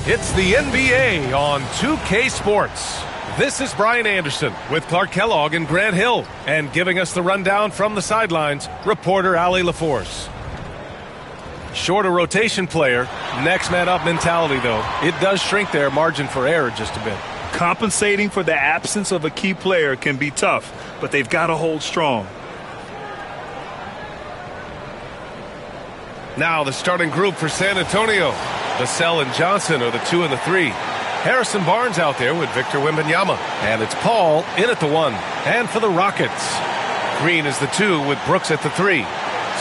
It's the NBA on 2K Sports. This is Brian Anderson with Clark Kellogg and Grant Hill. And giving us the rundown from the sidelines, reporter Allie LaForce. Shorter rotation player, next man up mentality though. It does shrink their margin for error just a bit. Compensating for the absence of a key player can be tough, but they've got to hold strong. Now the starting group for San Antonio. Vassell and Johnson are the 2 and the 3. Harrison Barnes out there with Victor Wembanyama. And it's Paul in at the 1. And for the Rockets, Green is the 2 with Brooks at the 3.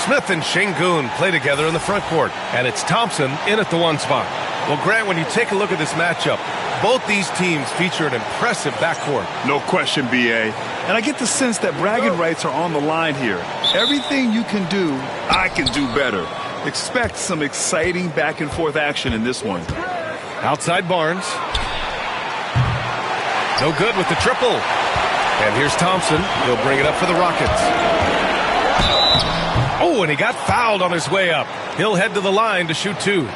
Smith and Şengün play together in the front court. And it's Thompson in at the 1 spot. Well, Grant, when you take a look at this matchup, both these teams feature an impressive backcourt. No question, B.A. And I get the sense that bragging rights are on the line here. Everything you can do, I can do better. Expect some exciting back-and-forth action in this one. Outside Barnes. No good with the triple. And here's Thompson. He'll bring it up for the Rockets. Oh, and he got fouled on his way up. He'll head to the line to shoot 2.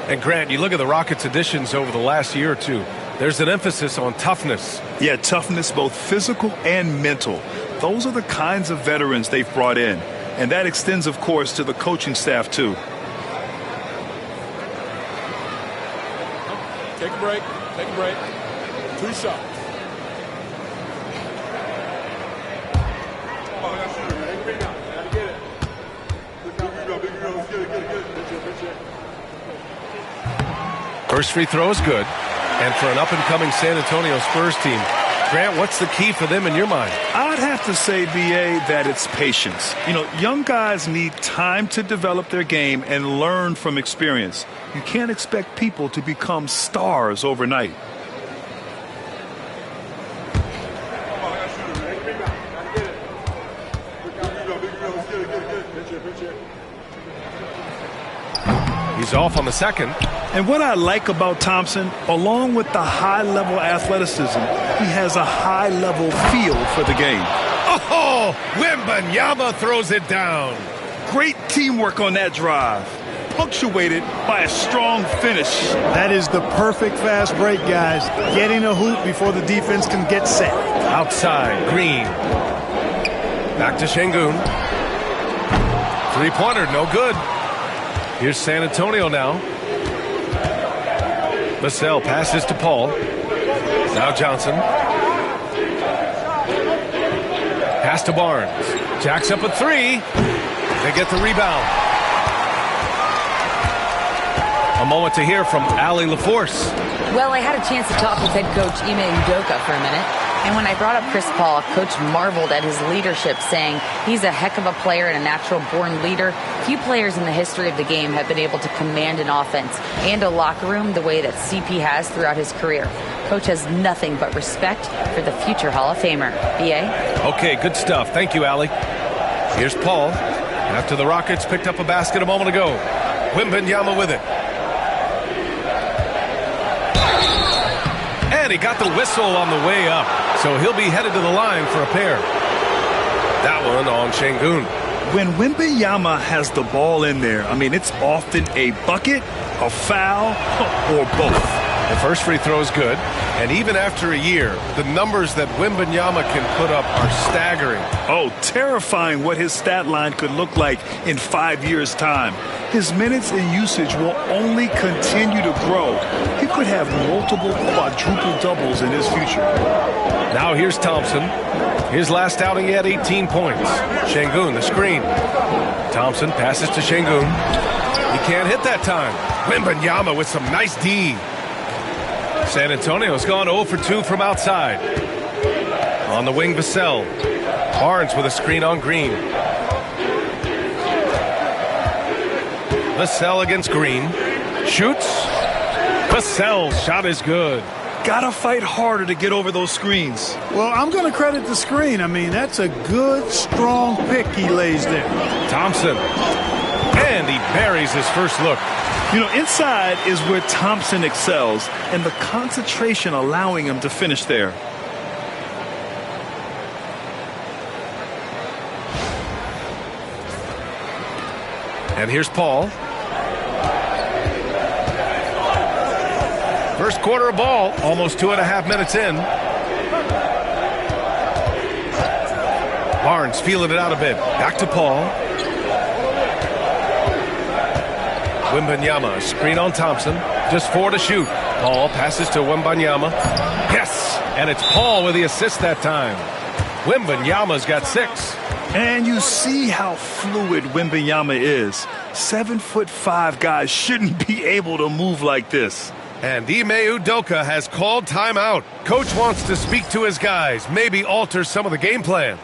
And Grant, you look at the Rockets' additions over the last year or two. There's an emphasis on toughness. Yeah, toughness, both physical and mental. Those are the kinds of veterans they've brought in. And that extends, of course, to the coaching staff, too. Take a break. Take a break. 2 shots. First free throw is good. And for an up-and-coming San Antonio Spurs team, Grant, what's the key for them in your mind? I'd have to say, B.A., that it's patience. You know, young guys need time to develop their game and learn from experience. You can't expect people to become stars overnight. He's off on the second. And what I like about Thompson, along with the high-level athleticism, he has a high-level feel for the game. Oh, Wembanyama throws it down. Great teamwork on that drive, punctuated by a strong finish. That is the perfect fast break, guys. Getting a hoop before the defense can get set. Outside, Green. Back to Şengün. Three-pointer, no good. Here's San Antonio now. Vassell passes to Paul. Now Johnson. Pass to Barnes. Jacks up a 3. They get the rebound. A moment to hear from Allie LaForce. Well, I had a chance to talk with head coach Ime Udoka for a minute. And when I brought up Chris Paul, Coach marveled at his leadership, saying he's a heck of a player and a natural-born leader. Few players in the history of the game have been able to command an offense and a locker room the way that CP has throughout his career. Coach has nothing but respect for the future Hall of Famer. B.A.? Okay, good stuff. Thank you, Allie. Here's Paul. After the Rockets picked up a basket a moment ago. Wembanyama with it. And he got the whistle on the way up. So he'll be headed to the line for a pair. That one on Şengün. When Wembanyama has the ball in there, I mean, it's often a bucket, a foul, or both. The first free throw is good. And even after a year, the numbers that Wembanyama can put up are staggering. Oh, terrifying what his stat line could look like in 5 years' time. His minutes and usage will only continue to grow. He could have multiple quadruple doubles in his future. Now here's Thompson. His last outing, he had 18 points. Şengün, the screen. Thompson passes to Şengün. He can't hit that time. Wembanyama with some nice D. San Antonio's gone 0 for 2 from outside. On the wing, Vassell. Barnes with a screen on Green. Vassell against Green. Shoots. Vassell's shot is good. Gotta fight harder to get over those screens. Well, I'm going to credit the screen. I mean, that's a good, strong pick he lays there. Thompson. And he buries his first look. You know, inside is where Thompson excels, and the concentration allowing him to finish there. And here's Paul. First quarter of ball, almost 2.5 minutes in. Barnes feeling it out a bit. Back to Paul. Wembanyama, screen on Thompson. Just 4 to shoot. Paul passes to Wembanyama. Yes! And it's Paul with the assist that time. Wembanyama's got 6. And you see how fluid Wembanyama is. 7'5" guys shouldn't be able to move like this. And Ime Udoka has called timeout. Coach wants to speak to his guys, maybe alter some of the game plan.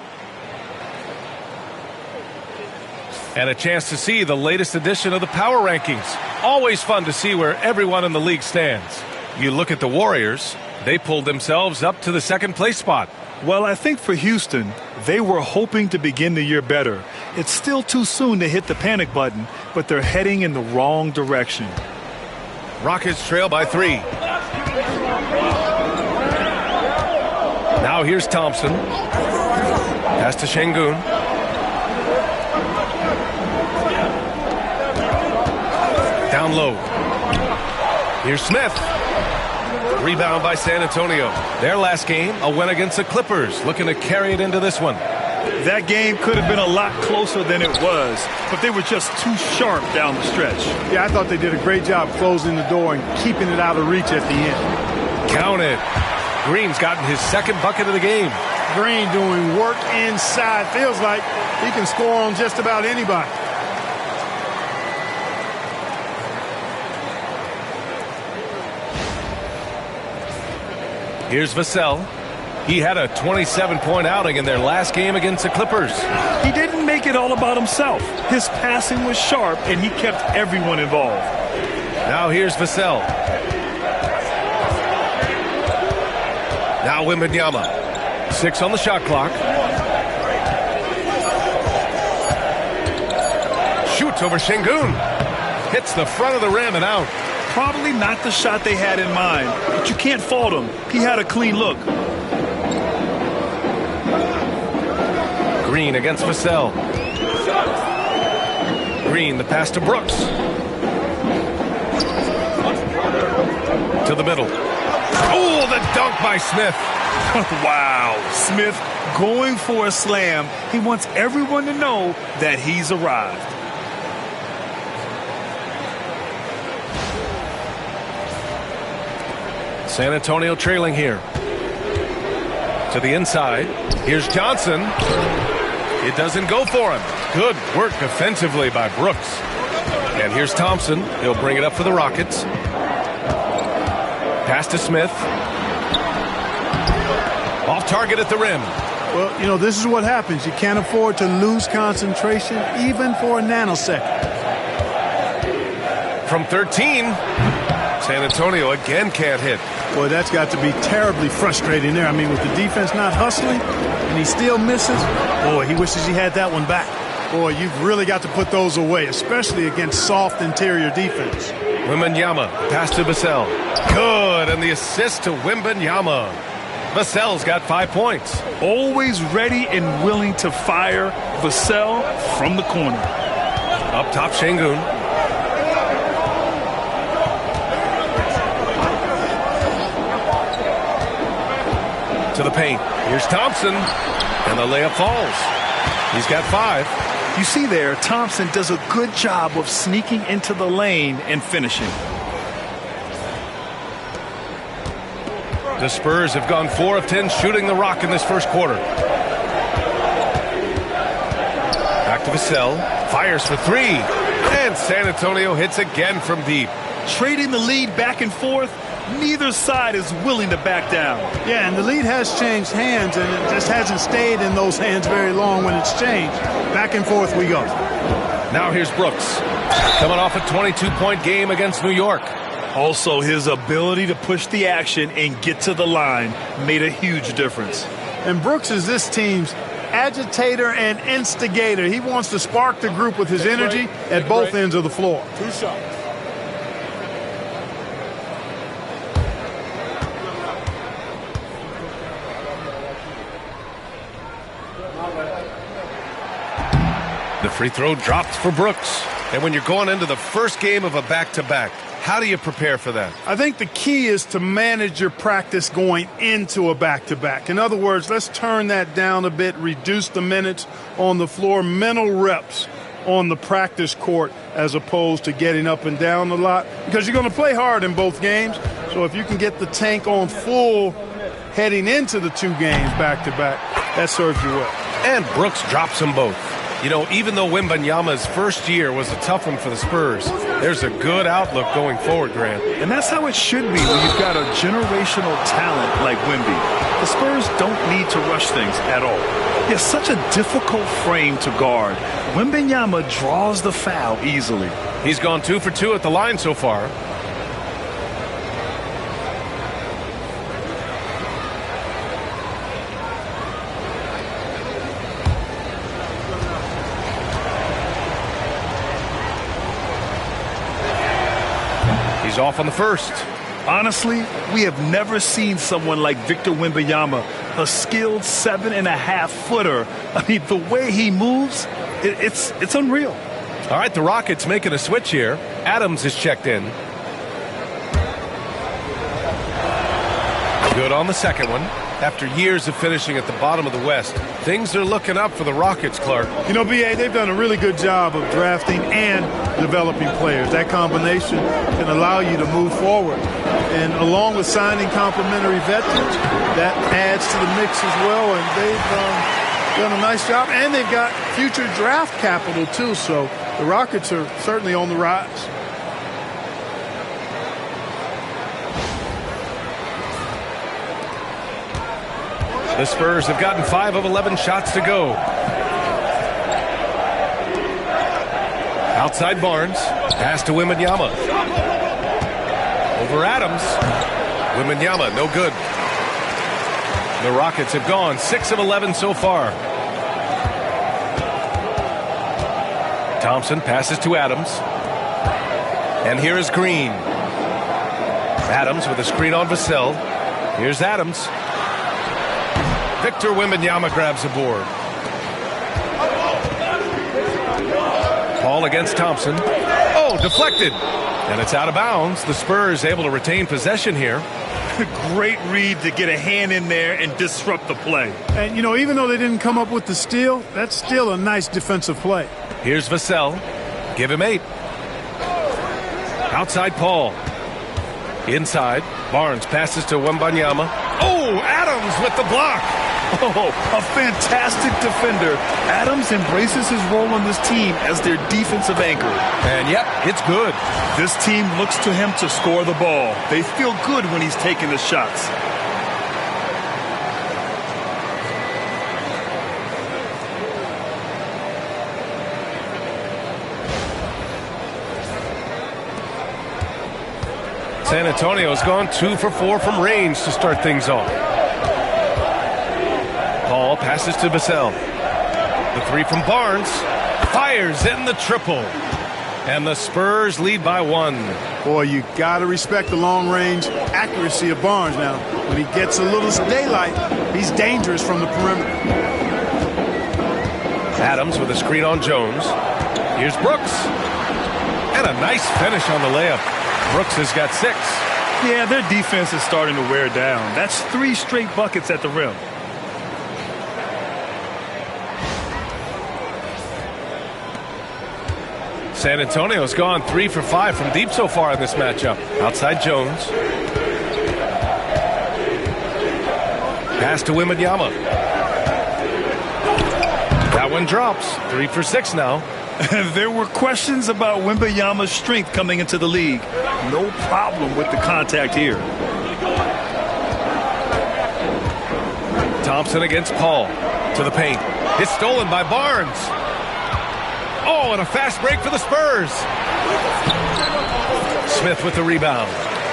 And a chance to see the latest edition of the power rankings. Always fun to see where everyone in the league stands. You look at the Warriors, they pulled themselves up to the second place spot. Well, I think for Houston, they were hoping to begin the year better. It's still too soon to hit the panic button, but they're heading in the wrong direction. Rockets trail by 3. Now here's Thompson. Pass to Şengün. Down low. Here's Smith. Rebound by San Antonio. Their last game, a win against the Clippers. Looking to carry it into this one. That game could have been a lot closer than it was, but they were just too sharp down the stretch. Yeah, I thought they did a great job closing the door and keeping it out of reach at the end. Count it. Green's gotten his second bucket of the game. Green doing work inside. Feels like he can score on just about anybody. Here's Vassell. He had a 27-point outing in their last game against the Clippers. He didn't make it all about himself. His passing was sharp, and he kept everyone involved. Now here's Vassell. Now Wembanyama. 6 on the shot clock. Shoots over Şengün. Hits the front of the rim and out. Probably not the shot they had in mind, but you can't fault him. He had a clean look. Green against Vassell. Green, the pass to Brooks. To the middle. Oh, the dunk by Smith. Wow. Smith going for a slam. He wants everyone to know that he's arrived. San Antonio trailing here. To the inside. Here's Johnson. It doesn't go for him. Good work defensively by Brooks. And here's Thompson. He'll bring it up for the Rockets. Pass to Smith. Off target at the rim. Well, you know, this is what happens. You can't afford to lose concentration even for a nanosecond. From 13, San Antonio again can't hit. Boy, that's got to be terribly frustrating there. I mean, with the defense not hustling and he still misses, boy, he wishes he had that one back. Boy, you've really got to put those away, especially against soft interior defense. Wembanyama, pass to Vassell. Good, and the assist to Wembanyama. Vassell's got 5 points. Always ready and willing to fire. Vassell from the corner. Up top, Şengün. To the paint. Here's Thompson. And the layup falls. He's got 5. You see there, Thompson does a good job of sneaking into the lane and finishing. The Spurs have gone 4 of 10 shooting the rock in this first quarter. Back to Vassell. Fires for 3. And San Antonio hits again from deep. Trading the lead back and forth. Neither side is willing to back down. Yeah, and the lead has changed hands, and it just hasn't stayed in those hands very long when it's changed. Back and forth we go. Now here's Brooks. Coming off a 22-point game against New York. Also, his ability to push the action and get to the line made a huge difference. And Brooks is this team's agitator and instigator. He wants to spark the group with his energy at both ends of the floor. 2 shots. The free throw dropped for Brooks. And when you're going into the first game of a back-to-back, How do you prepare for that? I think the key is to manage your practice going into a back-to-back. In other words, let's turn that down a bit, reduce the minutes on the floor, mental reps on the practice court as opposed to getting up and down a lot, because you're going to play hard in both games. So if you can get the tank on full heading into the 2 games back-to-back, that serves you well. And Brooks drops them both. You know, even though Wembanyama's first year was a tough one for the Spurs, there's a good outlook going forward, Grant. And that's how it should be when you've got a generational talent like Wemby. The Spurs don't need to rush things at all. He has such a difficult frame to guard. Wembanyama draws the foul easily. He's gone 2 for 2 at the line so far. He's off on the first. Honestly, we have never seen someone like Victor Wembanyama, a skilled 7.5-footer. I mean, the way he moves, it's unreal. All right, the Rockets making a switch here. Adams is checked in. Good on the second one. After years of finishing at the bottom of the West, things are looking up for the Rockets, Clark. You know, B.A., they've done a really good job of drafting and developing players. That combination can allow you to move forward. And along with signing complementary veterans, that adds to the mix as well. And they've done a nice job. And they've got future draft capital, too. So the Rockets are certainly on the rise. The Spurs have gotten 5 of 11 shots to go. Outside Barnes. Pass to Wembanyama. Over Adams. Wembanyama, no good. The Rockets have gone 6 of 11 so far. Thompson passes to Adams. And here is Green. Adams with a screen on Vassell. Here's Adams. Victor Wembanyama grabs the board. Paul against Thompson. Oh, deflected. And it's out of bounds. The Spurs able to retain possession here. Great read to get a hand in there and disrupt the play. And, you know, even though they didn't come up with the steal, that's still a nice defensive play. Here's Vassell. Give him 8. Outside Paul. Inside. Barnes passes to Wembanyama. Oh, Adams with the block. Oh, a fantastic defender. Adams embraces his role on this team as their defensive anchor. And yep, it's good. This team looks to him to score the ball. They feel good when he's taking the shots. San Antonio's gone 2 for 4 from range to start things off. Paul passes to Vassell. The 3 from Barnes. Fires in the triple. And the Spurs lead by 1. Boy, you got to respect the long-range accuracy of Barnes now. When he gets a little daylight, he's dangerous from the perimeter. Adams with a screen on Jones. Here's Brooks. And a nice finish on the layup. Brooks has got 6. Yeah, their defense is starting to wear down. That's 3 straight buckets at the rim. San Antonio's gone 3 for 5 from deep so far in this matchup. Outside Jones. Pass to Wembanyama. That one drops. 3 for 6 now. There were questions about Wembanyama's strength coming into the league. No problem with the contact here. Thompson against Paul. To the paint. It's stolen by Barnes. Oh, and a fast break for the Spurs. Smith with the rebound.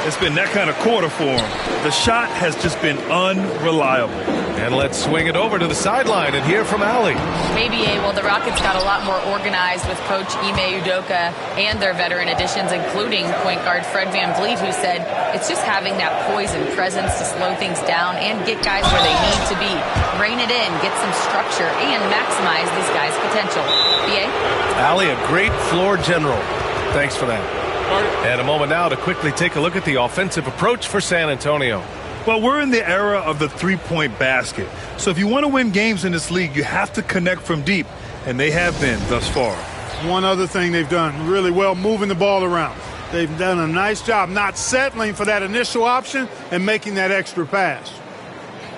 It's been that kind of quarter for him. The shot has just been unreliable. And let's swing it over to the sideline and hear from Allie. KBA, well, the Rockets got a lot more organized with Coach Ime Udoka and their veteran additions, including point guard Fred VanVleet, who said it's just having that poise and presence to slow things down and get guys where they need to be. Rein it in, get some structure, and maximize these guys' potential. BA? Allie, a great floor general. Thanks for that. And a moment now to quickly take a look at the offensive approach for San Antonio. Well, we're in the era of the three-point basket. So if you want to win games in this league, you have to connect from deep. And they have been thus far. One other thing they've done really well, moving the ball around. They've done a nice job not settling for that initial option and making that extra pass.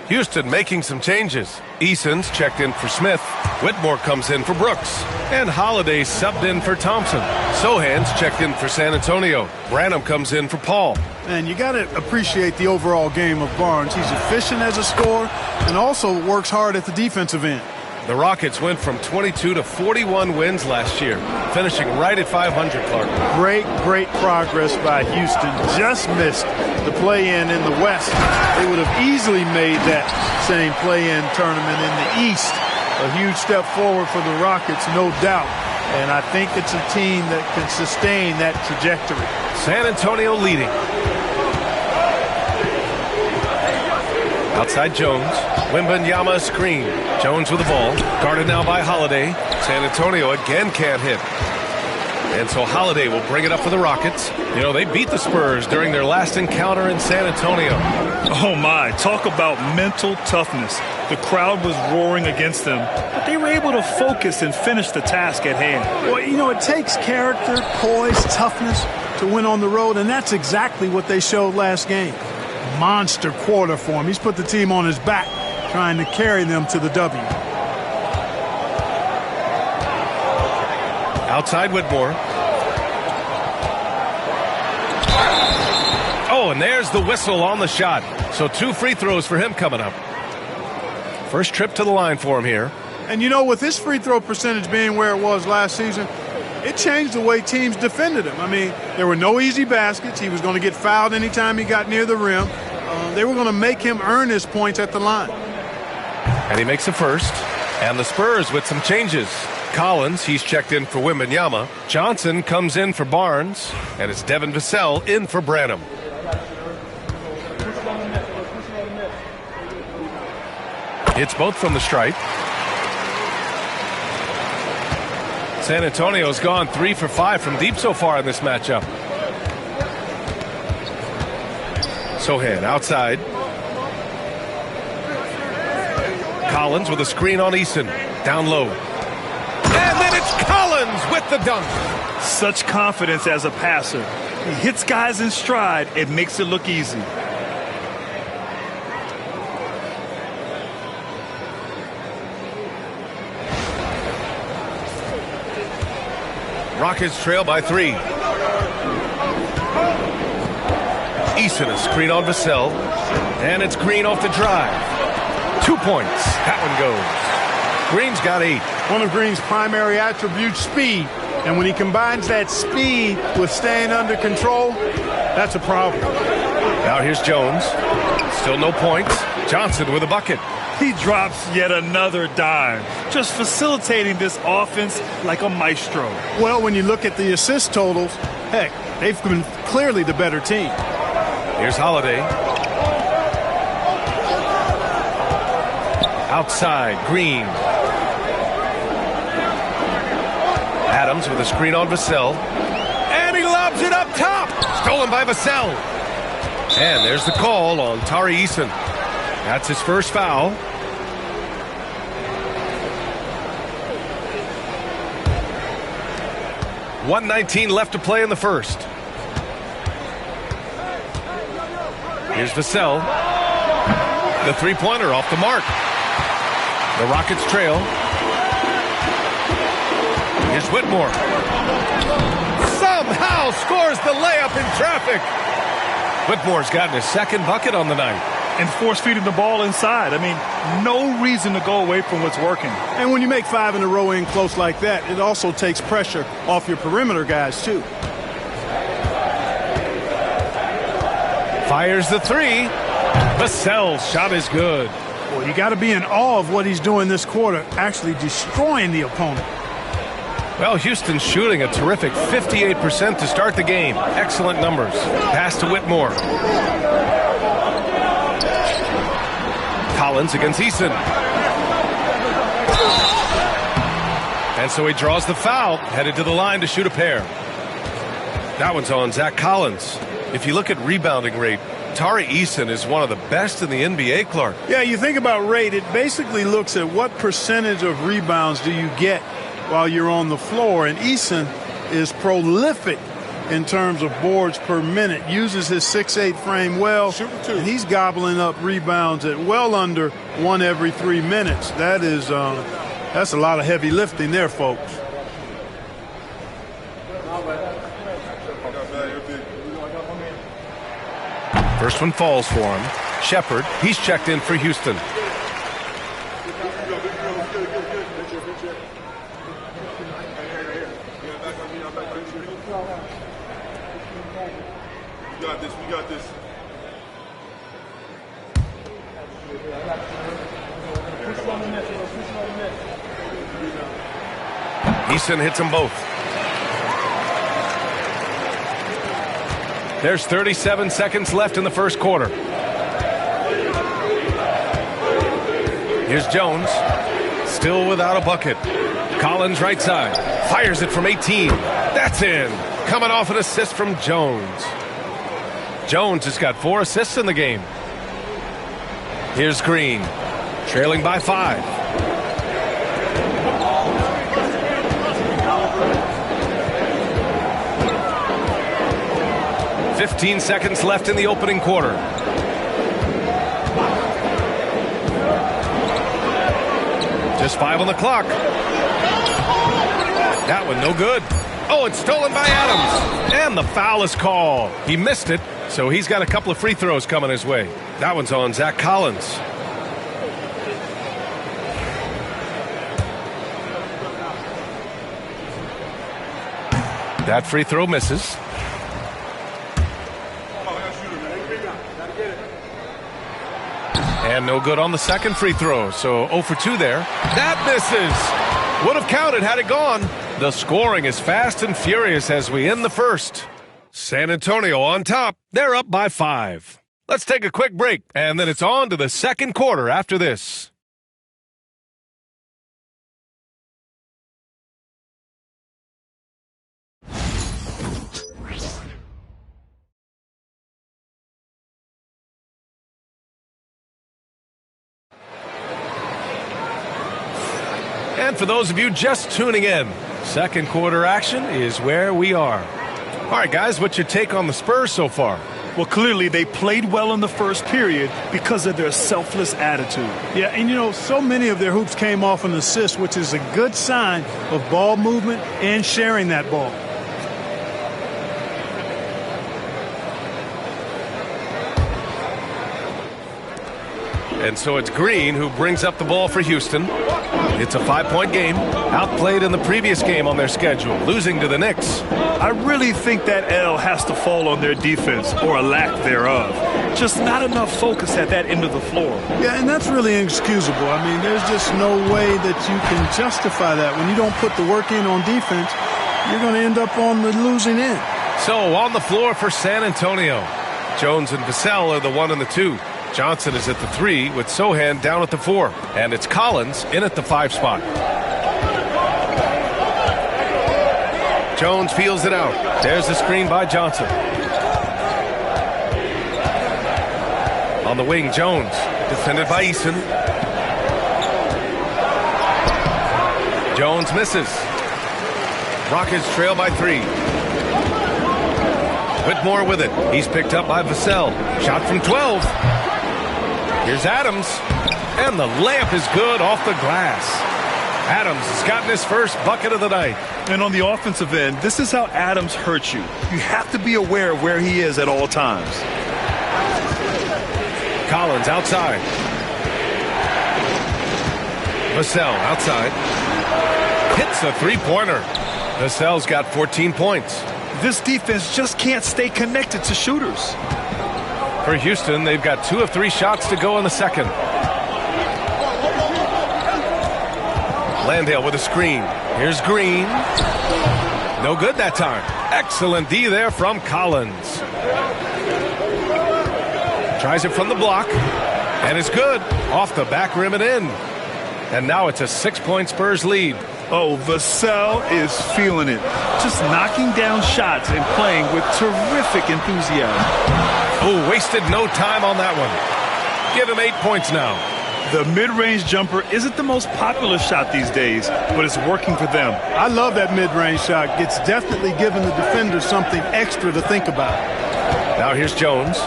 Houston making some changes. Eason's checked in for Smith. Whitmore comes in for Brooks. And Holiday subbed in for Thompson. Sohan's checked in for San Antonio. Branham comes in for Paul. And you got to appreciate the overall game of Barnes. He's efficient as a scorer and also works hard at the defensive end. The Rockets went from 22 to 41 wins last year, finishing right at 500, Clark. Great progress by Houston. Just missed the play-in in the West. They would have easily made that same play-in tournament in the East. A huge step forward for the Rockets, no doubt. And I think it's a team that can sustain that trajectory. San Antonio leading. Outside Jones. Wembanyama screen. Jones with the ball. Guarded now by Holiday. San Antonio again can't hit. And so Holiday will bring it up for the Rockets. You know, they beat the Spurs during their last encounter in San Antonio. Oh, my. Talk about mental toughness. The crowd was roaring against them, but they were able to focus and finish the task at hand. Well, you know, it takes character, poise, toughness to win on the road, and that's exactly what they showed last game. Monster quarter for him. He's put the team on his back, trying to carry them to the W. Outside Whitmore. Oh, and there's the whistle on the shot. So 2 free throws for him coming up. First trip to the line for him here. And, you know, with his free throw percentage being where it was last season, it changed the way teams defended him. I mean, there were no easy baskets. He was going to get fouled anytime he got near the rim. They were going to make him earn his points at the line. And he makes a first. And the Spurs with some changes. Collins, he's checked in for Wembanyama. Johnson comes in for Barnes. And it's Devin Vassell in for Branham. It's both from the stripe. San Antonio's gone 3 for 5 from deep so far in this matchup. Sohan outside. Collins with a screen on Eason. Down low. And then it's Collins with the dunk. Such confidence as a passer. He hits guys in stride. It makes it look easy. Rockets trail by 3. Eason a screen on Vassell. And it's Green off the drive. 2 points. That one goes. Green's got 8. One of Green's primary attributes, speed. And when he combines that speed with staying under control, that's a problem. Now here's Jones. Still no points. Johnson with a bucket. He drops yet another dime, just facilitating this offense like a maestro. Well, when you look at the assist totals, heck, they've been clearly the better team. Here's Holiday. Outside, Green. Adams with a screen on Vassell. And he lobs it up top. Stolen by Vassell. And there's the call on Tari Eason. That's his first foul. .119 left to play in the first. Here's Vassell. The three-pointer off the mark. The Rockets trail. Here's Whitmore. Somehow scores the layup in traffic. Whitmore's gotten his second bucket on the night. And force-feeding the ball inside. I mean, no reason to go away from what's working. And when you make 5 in a row in close like that, it also takes pressure off your perimeter guys, too. Fires the 3. Vassell's shot is good. Well, you got to be in awe of what he's doing this quarter, actually destroying the opponent. Well, Houston's shooting a terrific 58% to start the game. Excellent numbers. Pass to Whitmore. Collins against Eason. And so he draws the foul, headed to the line to shoot a pair. That one's on Zach Collins. If you look at rebounding rate, Tari Eason is one of the best in the NBA, Clark. Yeah, you think about rate, it basically looks at what percentage of rebounds do you get while you're on the floor. And Eason is prolific in terms of boards per minute, uses his 6'8" frame well, and he's gobbling up rebounds at well under 1 every 3 minutes. That's a lot of heavy lifting there, folks. First one falls for him. Shepard, he's checked in for Houston. We got this. Eason hits them both. There's 37 seconds left in the first quarter. Here's Jones, still without a bucket. Collins right side, fires it from 18. That's in. Coming off an assist from Jones. Jones has got 4 assists in the game. Here's Green, trailing by 5. 15 seconds left in the opening quarter. Just 5 on the clock. That one no good. Oh, it's stolen by Adams. And the foul is called. He missed it, so he's got a couple of free throws coming his way. That one's on Zach Collins. That free throw misses. And no good on the second free throw, so 0 for 2 there. That misses. Would have counted had it gone. The scoring is fast and furious as we end the first. San Antonio on top. They're up by 5. Let's take a quick break, and then it's on to the second quarter after this. And for those of you just tuning in, second quarter action is where we are. All right, guys, what's your take on the Spurs so far? Well, clearly they played well in the first period because of their selfless attitude. Yeah, and so many of their hoops came off an assist, which is a good sign of ball movement and sharing that ball. And so it's Green who brings up the ball for Houston. It's a 5-point game, outplayed in the previous game on their schedule, losing to the Knicks. I really think that L has to fall on their defense, or a lack thereof. Just not enough focus at that end of the floor. Yeah, and that's really inexcusable. I mean, there's just no way that you can justify that. When you don't put the work in on defense, you're going to end up on the losing end. So on the floor for San Antonio, Jones and Vassell are the 1 and the 2. Johnson is at the 3 with Sohan down at the 4. And it's Collins in at the 5 spot. Jones feels it out. There's the screen by Johnson. On the wing, Jones, defended by Eason. Jones misses. Rockets trail by 3. Whitmore with it. He's picked up by Vassell. Shot from 12. Here's Adams, and the layup is good off the glass. Adams has gotten his first bucket of the night. And on the offensive end, this is how Adams hurts you. You have to be aware of where he is at all times. Collins outside. Vassell outside. Hits a three-pointer. Vassell's got 14 points. This defense just can't stay connected to shooters. For Houston, they've got 2 of 3 shots to go in the second. Landale with a screen. Here's Green. No good that time. Excellent D there from Collins. Tries it from the block. And it's good. Off the back rim and in. And now it's a 6-point Spurs lead. Oh, Vassell is feeling it. Just knocking down shots and playing with terrific enthusiasm. Oh, wasted no time on that one. Give him 8 points now. The mid-range jumper isn't the most popular shot these days, but it's working for them. I love that mid-range shot. It's definitely giving the defender something extra to think about. Now here's Jones.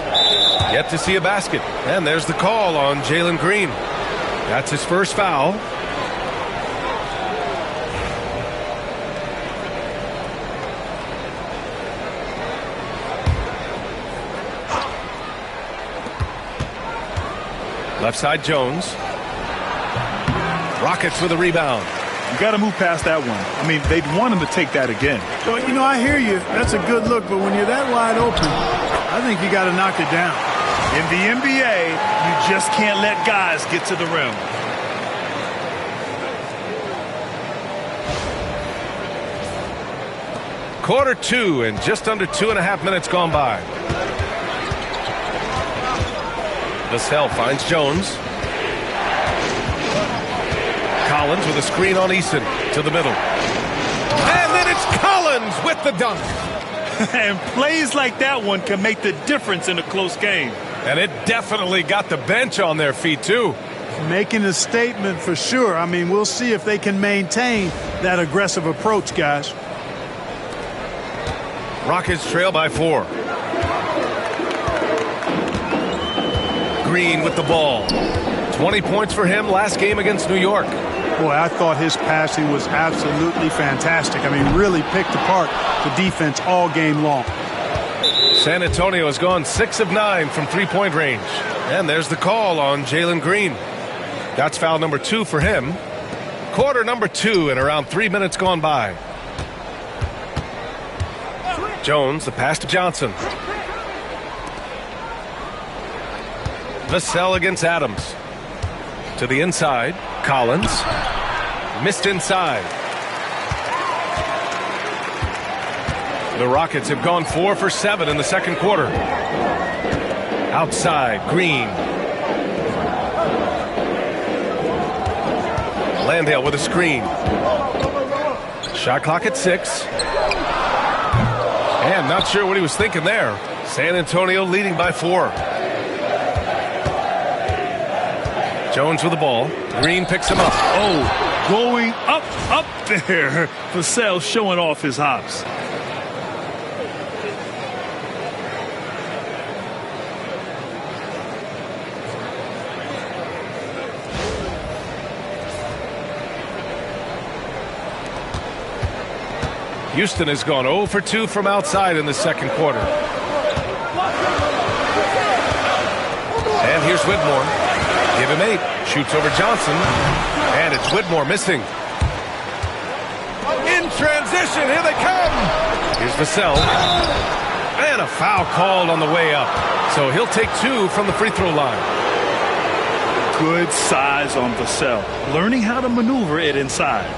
Yet to see a basket. And there's the call on Jalen Green. That's his first foul. Left side Jones. Rockets with a rebound. You got to move past that one. I mean, they'd want him to take that again. Well, you know, I hear you. That's a good look, but when you're that wide open, I think you got to knock it down. In the NBA, you just can't let guys get to the rim. Quarter 2 and just under 2.5 minutes gone by. Vassell finds Jones. Collins with a screen on Easton to the middle. And then it's Collins with the dunk. And plays like that one can make the difference in a close game. And it definitely got the bench on their feet, too. Making a statement for sure. I mean, we'll see if they can maintain that aggressive approach, guys. Rockets trail by 4. Green with the ball. 20 points for him last game against New York. Boy, I thought his passing was absolutely fantastic. I mean, really picked apart the defense all game long. San Antonio has gone 6 of 9 from three-point range. And there's the call on Jalen Green. That's foul number 2 for him. Quarter number 2 and around 3 minutes gone by. Jones, the pass to Johnson. Vassell against Adams. To the inside. Collins. Missed inside. The Rockets have gone 4 for 7 in the second quarter. Outside, Green. Landale with a screen. Shot clock at 6. And not sure what he was thinking there. San Antonio leading by 4. Jones with the ball. Green picks him up. Oh, going up there. Vassell showing off his hops. Houston has gone 0 for 2 from outside in the second quarter. And here's Whitmore. Give him 8. Shoots over Johnson. And it's Whitmore missing. In transition. Here they come. Here's Vassell. And a foul called on the way up. So he'll take 2 from the free throw line. Good size on Vassell. Learning how to maneuver it inside.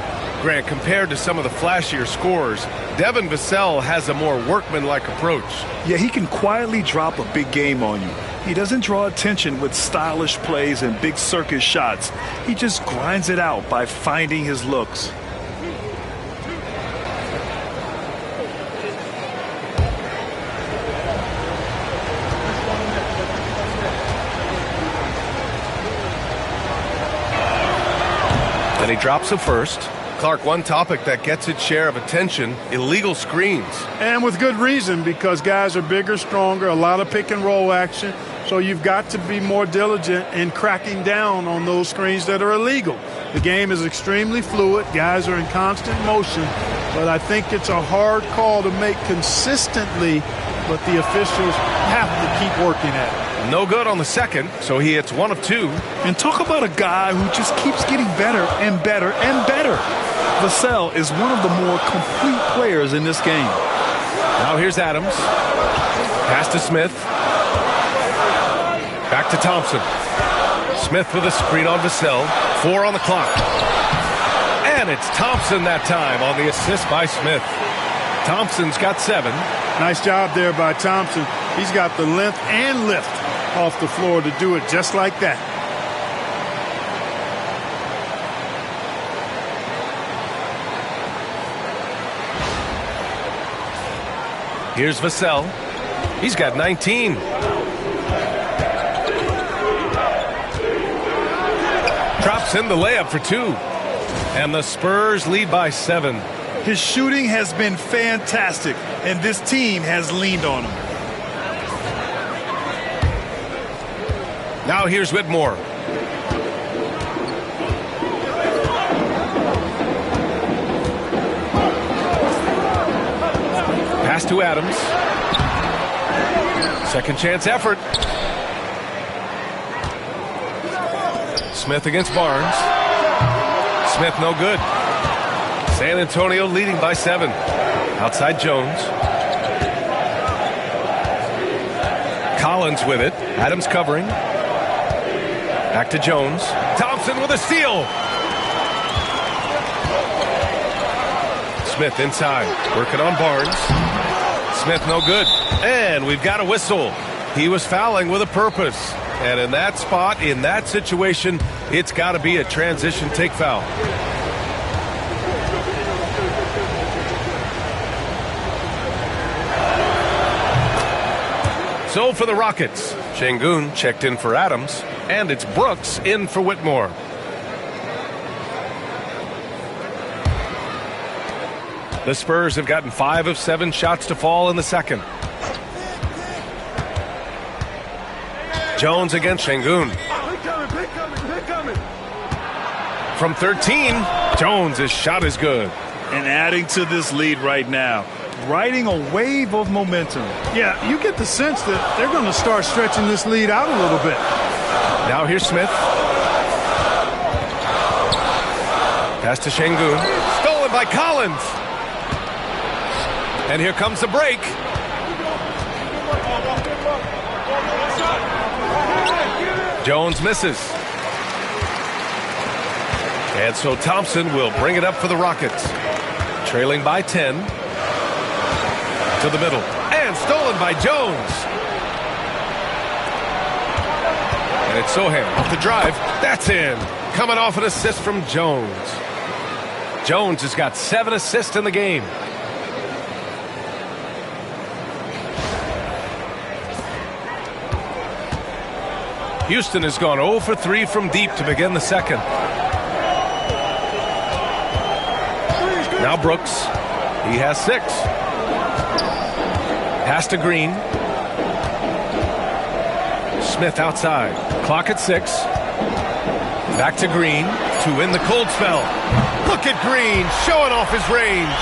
Grant, compared to some of the flashier scorers, Devin Vassell has a more workmanlike approach. Yeah, he can quietly drop a big game on you. He doesn't draw attention with stylish plays and big circus shots. He just grinds it out by finding his looks. Then he drops a first. Clark, one topic that gets its share of attention, illegal screens. And with good reason, because guys are bigger, stronger, a lot of pick and roll action. So you've got to be more diligent in cracking down on those screens that are illegal. The game is extremely fluid. Guys are in constant motion. But I think it's a hard call to make consistently, but the officials have to keep working at it. No good on the second, so he hits 1 of 2. And talk about a guy who just keeps getting better and better and better. Vassell is one of the more complete players in this game. Now here's Adams. Pass to Smith. Back to Thompson. Smith with a screen on Vassell. 4 on the clock. And it's Thompson that time on the assist by Smith. Thompson's got 7. Nice job there by Thompson. He's got the length and lift off the floor to do it just like that. Here's Vassell. He's got 19. Drops in the layup for 2. And the Spurs lead by 7. His shooting has been fantastic, and this team has leaned on him. Now here's Whitmore. Pass to Adams. Second chance effort. Smith against Barnes. Smith no good. San Antonio leading by 7. Outside Jones. Collins with it. Adams covering. Back to Jones. Thompson with a steal. Smith inside. Working on Barnes. Smith no good. And we've got a whistle. He was fouling with a purpose. And in that spot, in that situation, it's got to be a transition take foul. So for the Rockets, Şengün checked in for Adams, and it's Brooks in for Whitmore. The Spurs have gotten 5 of 7 shots to fall in the second. Jones against Şengün. From 13, Jones' shot is good. And adding to this lead right now, riding a wave of momentum. Yeah, you get the sense that they're going to start stretching this lead out a little bit. Now here's Smith. Pass to Şengün. Stolen by Collins. And here comes the break. Jones misses. And so Thompson will bring it up for the Rockets. Trailing by 10. To the middle. And stolen by Jones. And it's Sohan off the drive. That's in. Coming off an assist from Jones. Jones has got 7 assists in the game. Houston has gone 0 for 3 from deep to begin the second. Now Brooks. He has 6. Pass to Green. Smith outside. Clock at 6. Back to Green to win the cold spell. Look at Green showing off his range.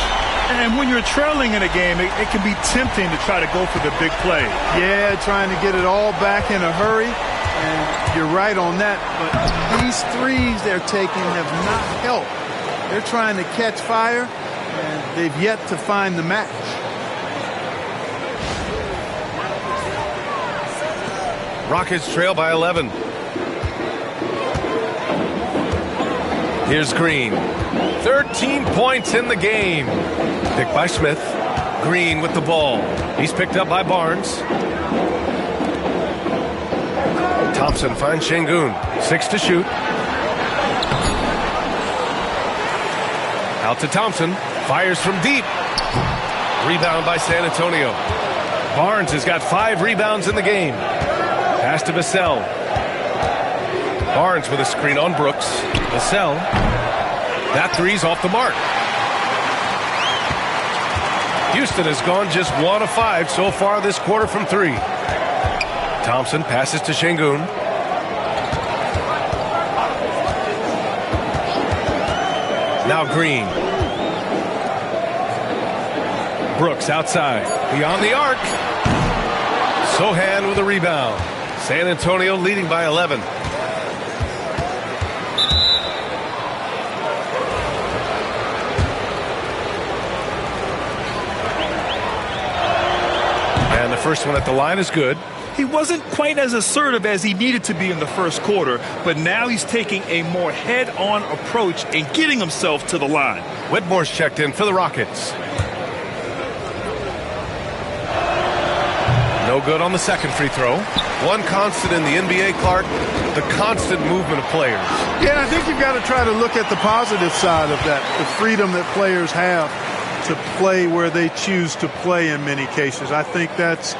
And when you're trailing in a game, it can be tempting to try to go for the big play. Yeah, trying to get it all back in a hurry. And you're right on that. But these threes they're taking have not helped. They're trying to catch fire, and they've yet to find the match. Rockets trail by 11. Here's Green. 13 points in the game. Picked by Smith. Green with the ball. He's picked up by Barnes. Thompson finds Şengün. 6 to shoot. Out to Thompson. Fires from deep. Rebound by San Antonio. Barnes has got 5 rebounds in the game. Pass to Vassell. Barnes with a screen on Brooks. Vassell. That three's off the mark. Houston has gone just 1 of 5 so far this quarter from 3. Thompson passes to Şengün. Now Green. Brooks outside. Beyond the arc. Sohan with a rebound. San Antonio leading by 11. And the first one at the line is good. He wasn't quite as assertive as he needed to be in the first quarter, but now he's taking a more head-on approach and getting himself to the line. Whitmore's checked in for the Rockets. No good on the second free throw. One constant in the NBA, Clark, the constant movement of players. Yeah, I think you've got to try to look at the positive side of that, the freedom that players have. to play where they choose to play in many cases. I think that's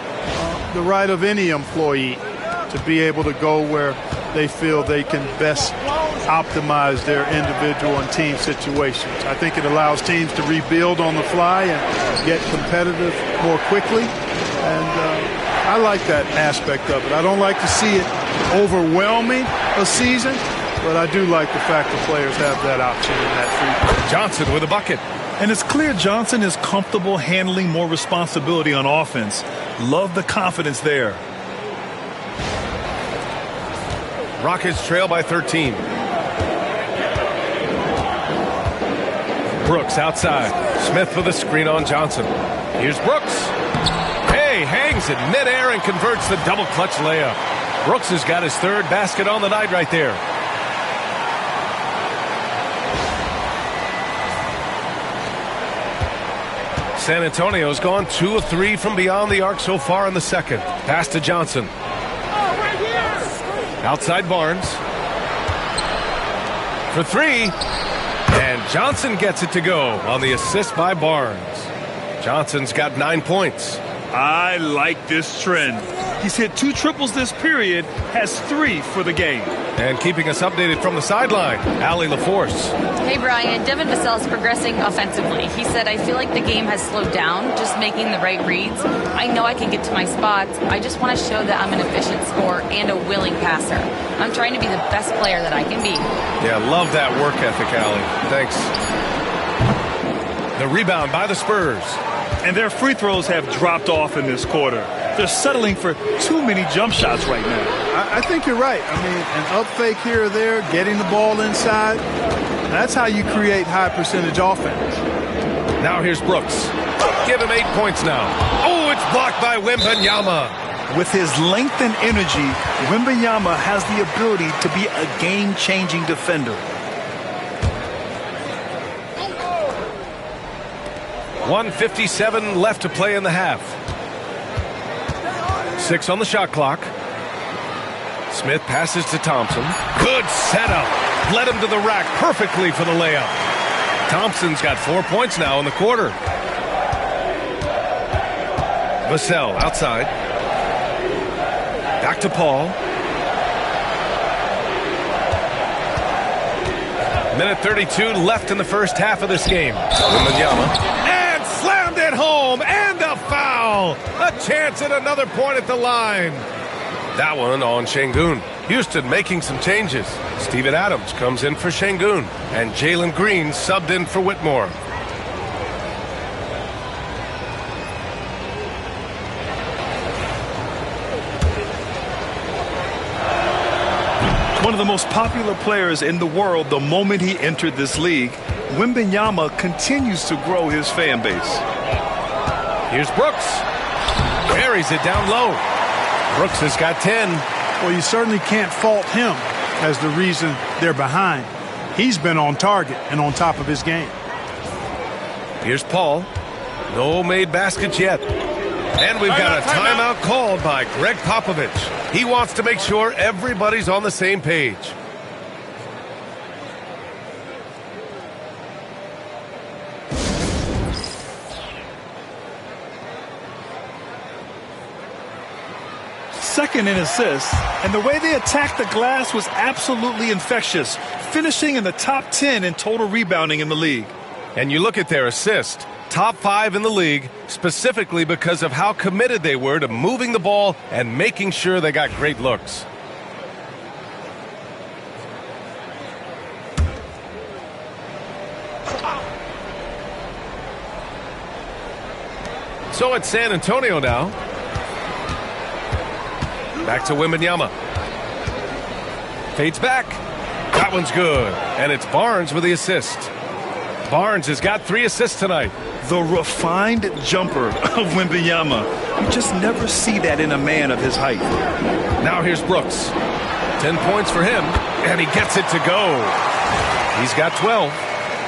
the right of any employee to be able to go where they feel they can best optimize their individual and team situations. I think it allows teams to rebuild on the fly and get competitive more quickly. And I like that aspect of it. I don't like to see it overwhelming a season, but I do like the fact that players have that option in that free. Johnson with a bucket. And it's clear Johnson is comfortable handling more responsibility on offense. Love the confidence there. Rockets trail by 13. Brooks outside. Smith with a screen on Johnson. Here's Brooks. Hey, hangs in midair and converts the double clutch layup. Brooks has got his third basket on the night right there. San Antonio's gone 2 of 3 from beyond the arc so far in the second. Pass to Johnson. Outside Barnes. For 3. And Johnson gets it to go on the assist by Barnes. Johnson's got 9 points. I like this trend. He's hit 2 triples this period, has 3 for the game. And keeping us updated from the sideline, Allie LaForce. Hey, Brian. Devin Vassell is progressing offensively. He said, I feel like the game has slowed down, just making the right reads. I know I can get to my spots. I just want to show that I'm an efficient scorer and a willing passer. I'm trying to be the best player that I can be. Yeah, love that work ethic, Allie. Thanks. The rebound by the Spurs. And their free throws have dropped off in this quarter. They're settling for too many jump shots right now. I think you're right. I mean, an up fake here or there, getting the ball inside, that's how you create high percentage offense. Now here's Brooks. Give him 8 points now. Oh, it's blocked by Wembanyama. With his length and energy, Wembanyama has the ability to be a game-changing defender. 1:57 left to play in the half. 6 on the shot clock. Smith passes to Thompson. Good setup. Led him to the rack perfectly for the layup. Thompson's got 4 points now in the quarter. Vassell outside. Back to Paul. Minute 32 left in the first half of this game. Wembanyama. And slammed it home. And a foul. A chance at another point at the line. That one on Şengün. Houston making some changes. Steven Adams comes in for Şengün. And Jalen Green subbed in for Whitmore. One of the most popular players in the world the moment he entered this league, Wembanyama continues to grow his fan base. Here's Brooks. Carries it down low. Brooks has got 10. Well, you certainly can't fault him as the reason they're behind. He's been on target and on top of his game. Here's Paul. No made baskets yet. And we've got a timeout called by Greg Popovich. He wants to make sure everybody's on the same page. Second in assists, and the way they attacked the glass was absolutely infectious, finishing in the top 10 in total rebounding in the league. And you look at their assist, top 5 in the league, specifically because of how committed they were to moving the ball and making sure they got great looks. So it's San Antonio now. Back to Wembanyama. Fades back. That one's good. And it's Barnes with the assist. Barnes has got 3 assists tonight. The refined jumper of Wembanyama. You just never see that in a man of his height. Now here's Brooks. 10 points for him, and he gets it to go. He's got 12.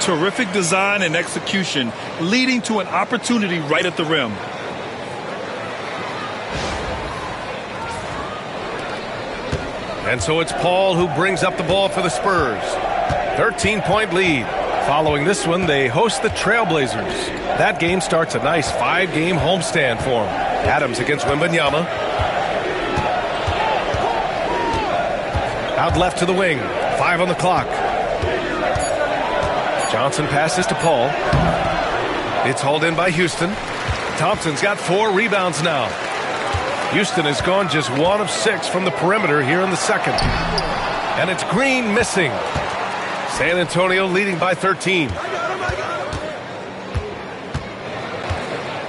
Terrific design and execution, leading to an opportunity right at the rim. And so it's Paul who brings up the ball for the Spurs. 13-point lead. Following this one, they host the Trailblazers. That game starts a nice 5-game homestand for them. Adams against Wembanyama. Out left to the wing. 5 on the clock. Johnson passes to Paul. It's hauled in by Houston. Thompson's got 4 rebounds now. Houston has gone just 1 of 6 from the perimeter here in the second. And it's Green missing. San Antonio leading by 13.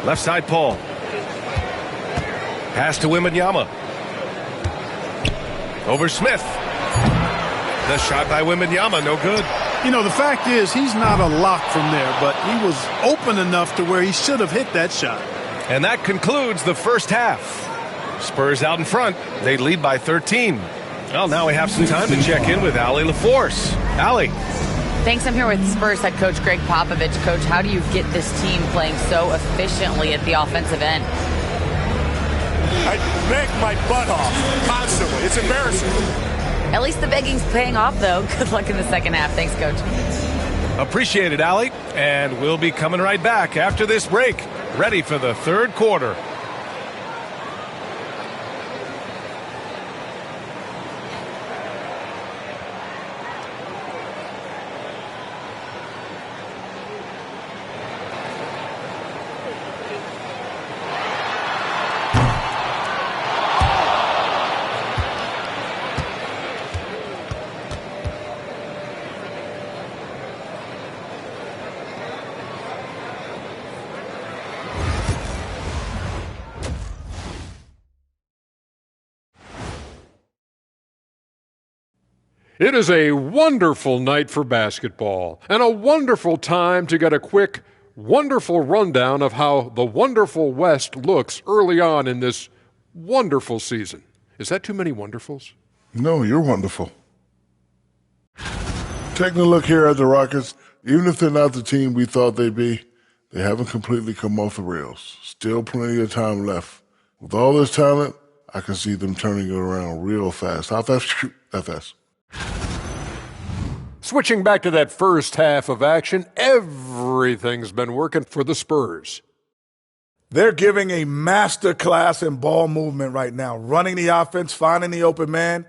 Left side, Paul. Pass to Wembanyama. Over Smith. The shot by Wembanyama, no good. You know, the fact is he's not a lock from there, but he was open enough to where he should have hit that shot. And that concludes the first half. Spurs out in front. They lead by 13. Well, now we have some time to check in with Allie LaForce. Allie. Thanks. I'm here with Spurs head coach Greg Popovich. Coach, how do you get this team playing so efficiently at the offensive end? I beg my butt off constantly. It's embarrassing. At least the begging's paying off, though. Good luck in the second half. Thanks, Coach. Appreciate it, Allie. And we'll be coming right back after this break. Ready for the third quarter. It is a wonderful night for basketball and a wonderful time to get a quick, wonderful rundown of how the wonderful West looks early on in this wonderful season. Is that too many wonderfuls? No, you're wonderful. Taking a look here at the Rockets, even if they're not the team we thought they'd be, they haven't completely come off the rails. Still plenty of time left. With all this talent, I can see them turning it around real fast. How fast? That fast. Switching back to that first half of action, everything's been working for the Spurs. They're giving a master class in ball movement right now, running the offense, finding the open man,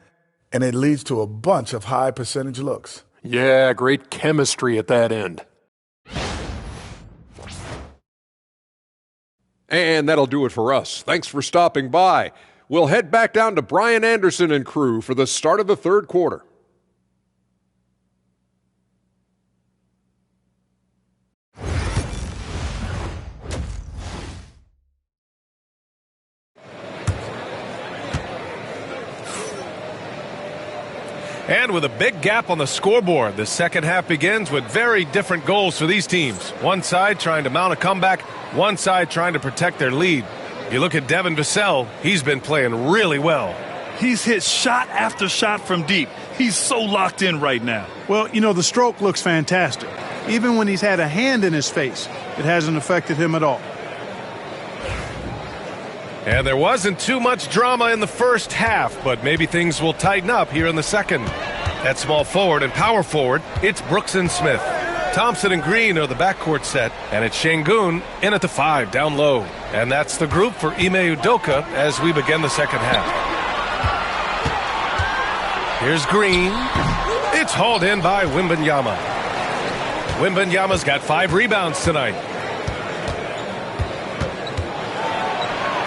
and it leads to a bunch of high percentage looks. Yeah, great chemistry at that end. And that'll do it for us. Thanks for stopping by. We'll head back down to Brian Anderson and crew for the start of the third quarter. And with a big gap on the scoreboard, the second half begins with very different goals for these teams. One side trying to mount a comeback, one side trying to protect their lead. You look at Devin Vassell, he's been playing really well. He's hit shot after shot from deep. He's so locked in right now. Well, you know, the stroke looks fantastic. Even when he's had a hand in his face, it hasn't affected him at all. And there wasn't too much drama in the first half, but maybe things will tighten up here in the second. At small forward and power forward, it's Brooks and Smith. Thompson and Green are the backcourt set, and it's Şengün in at the 5 down low. And that's the group for Ime Udoka as we begin the second half. Here's Green. It's hauled in by Wembanyama. Wembanyama's got 5 rebounds tonight.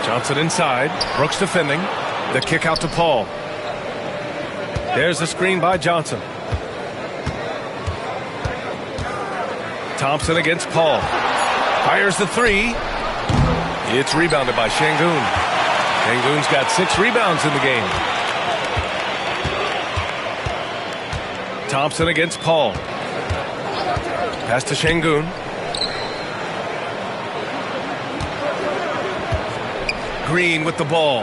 Johnson inside. Brooks defending. The kick out to Paul. There's the screen by Johnson. Thompson against Paul. Fires the 3. It's rebounded by Şengün. Şengün's got 6 rebounds in the game. Thompson against Paul. Pass to Şengün. Green with the ball.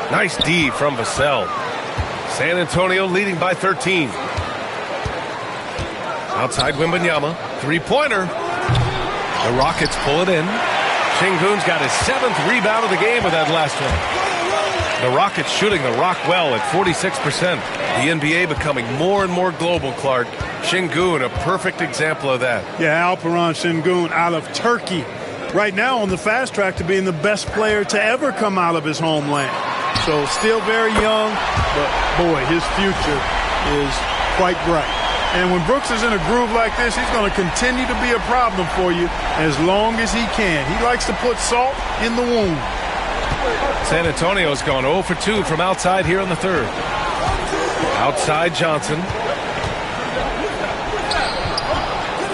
Nice D from Vassell. San Antonio leading by 13. Outside Wembanyama. Three-pointer. The Rockets pull it in. Şengün's got his 7th rebound of the game with that last one. The Rockets shooting the rock well at 46%. The NBA becoming more and more global, Clark. Şengün, a perfect example of that. Yeah, Alperen Şengün out of Turkey. Right now on the fast track to being the best player to ever come out of his homeland. So still very young, but boy, his future is quite bright. And when Brooks is in a groove like this, he's going to continue to be a problem for you as long as he can. He likes to put salt in the wound. San Antonio's gone 0 for 2 from outside here in the third. Outside Johnson.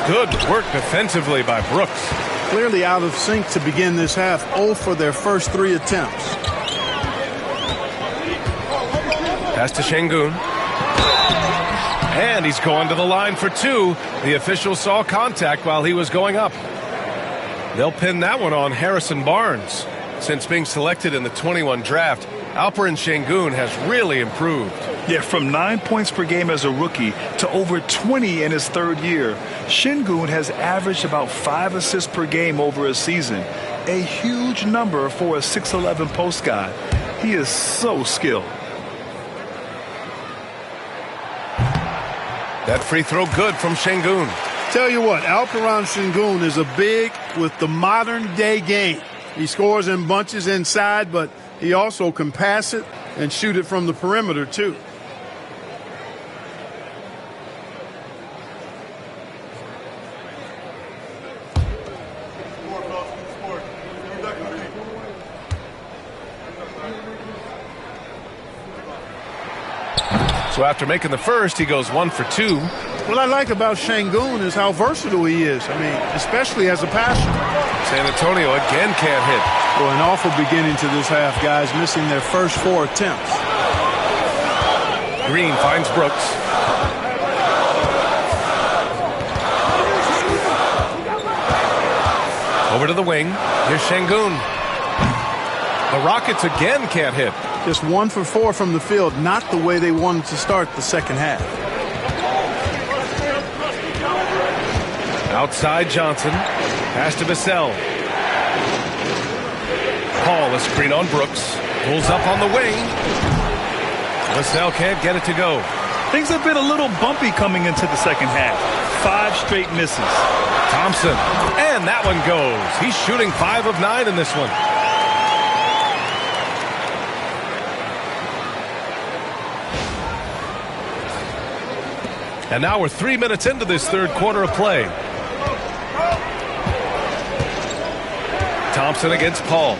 Good work defensively by Brooks. Clearly out of sync to begin this half. 0 for their first 3 attempts. Pass to Şengün. And he's going to the line for 2. The official saw contact while he was going up. They'll pin that one on Harrison Barnes. Since being selected in the 21 draft, Alperen Şengün has really improved. Yeah, from 9 points per game as a rookie to over 20 in his third year, Şengün has averaged about 5 assists per game over a season. A huge number for a 6'11 post guy. He is so skilled. That free throw good from Şengün. Tell you what, Alperen Şengün is a big with the modern day game. He scores in bunches inside, but he also can pass it and shoot it from the perimeter, too. So after making the first, he goes 1 for 2. What I like about Şengün is how versatile he is. I mean, especially as a passer. San Antonio again can't hit. Well, an awful beginning to this half, guys, missing their first 4 attempts. Green finds Brooks. Over to the wing. Here's Şengün. The Rockets again can't hit. Just 1 for 4 from the field, not the way they wanted to start the second half. Outside Johnson. Pass to Vassell. Paul, a screen on Brooks. Pulls up on the wing. Vassell can't get it to go. Things have been a little bumpy coming into the second half. 5 straight misses. Thompson. And that one goes. He's shooting 5 of 9 in this one. And now we're 3 minutes into this third quarter of play. Thompson against Paul.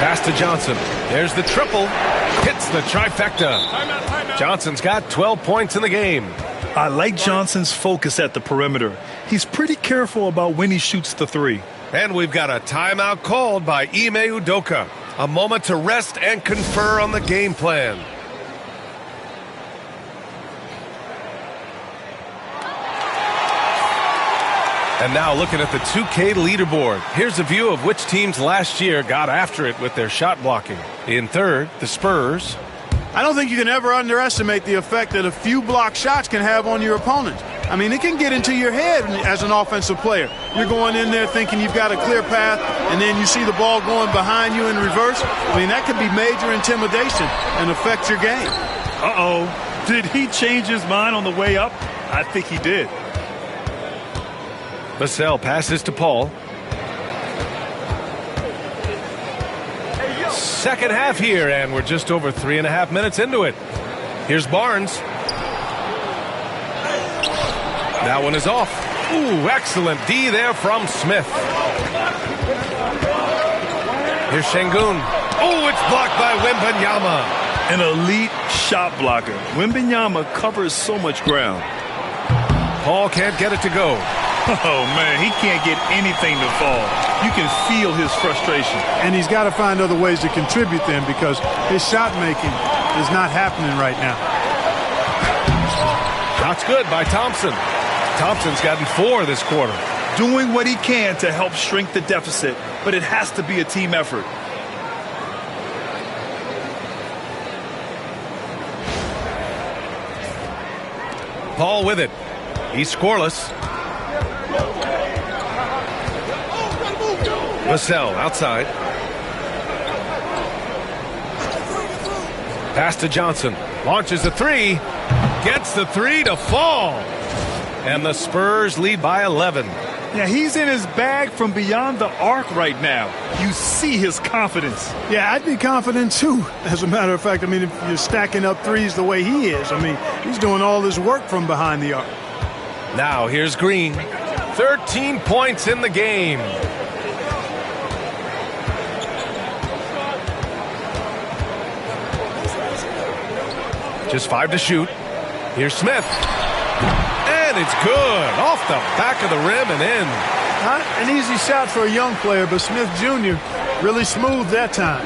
Pass to Johnson. There's the triple. Hits the trifecta. Johnson's got 12 points in the game. I like Johnson's focus at the perimeter. He's pretty careful about when he shoots the 3. And we've got a timeout called by Ime Udoka. A moment to rest and confer on the game plan. And now looking at the 2K leaderboard. Here's a view of which teams last year got after it with their shot blocking. In third, the Spurs. I don't think you can ever underestimate the effect that a few block shots can have on your opponent. I mean, it can get into your head as an offensive player. You're going in there thinking you've got a clear path, and then you see the ball going behind you in reverse. I mean, that could be major intimidation and affect your game. Uh-oh. Did he change his mind on the way up? I think he did. Vassell passes to Paul. Second half here, and we're just over 3.5 minutes into it. Here's Barnes. That one is off. Ooh, excellent D there from Smith. Here's Şengün. Oh, it's blocked by Wembanyama. An elite shot blocker. Wembanyama covers so much ground. Paul can't get it to go. Oh, man, he can't get anything to fall. You can feel his frustration. And he's got to find other ways to contribute then because his shot making is not happening right now. That's good by Thompson. Thompson's gotten 4 this quarter. Doing what he can to help shrink the deficit, but it has to be a team effort. Paul with it. He's scoreless. Vassell outside. Pass to Johnson. Launches a three. Gets the three to fall. And the Spurs lead by 11. Yeah, he's in his bag from beyond the arc right now. You see his confidence. Yeah, I'd be confident too. As a matter of fact, I mean, if you're stacking up threes the way he is, I mean, he's doing all his work from behind the arc. Now here's Green. 13 points in the game. Just 5 to shoot. Here's Smith. And it's good. Off the back of the rim and in. Not an easy shot for a young player, but Smith Jr. really smooth that time.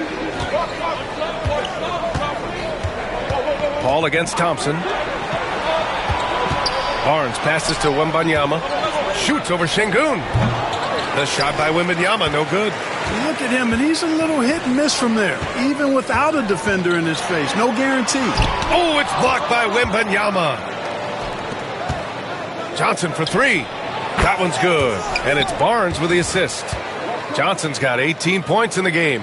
Paul against Thompson. Barnes passes to Wembanyama. Shoots over Şengün. The shot by Wembanyama, no good. Look at him, and he's a little hit and miss from there, even without a defender in his face. No guarantee. Oh, it's blocked by Wembanyama. Johnson for three. That one's good. And it's Barnes with the assist. Johnson's got 18 points in the game.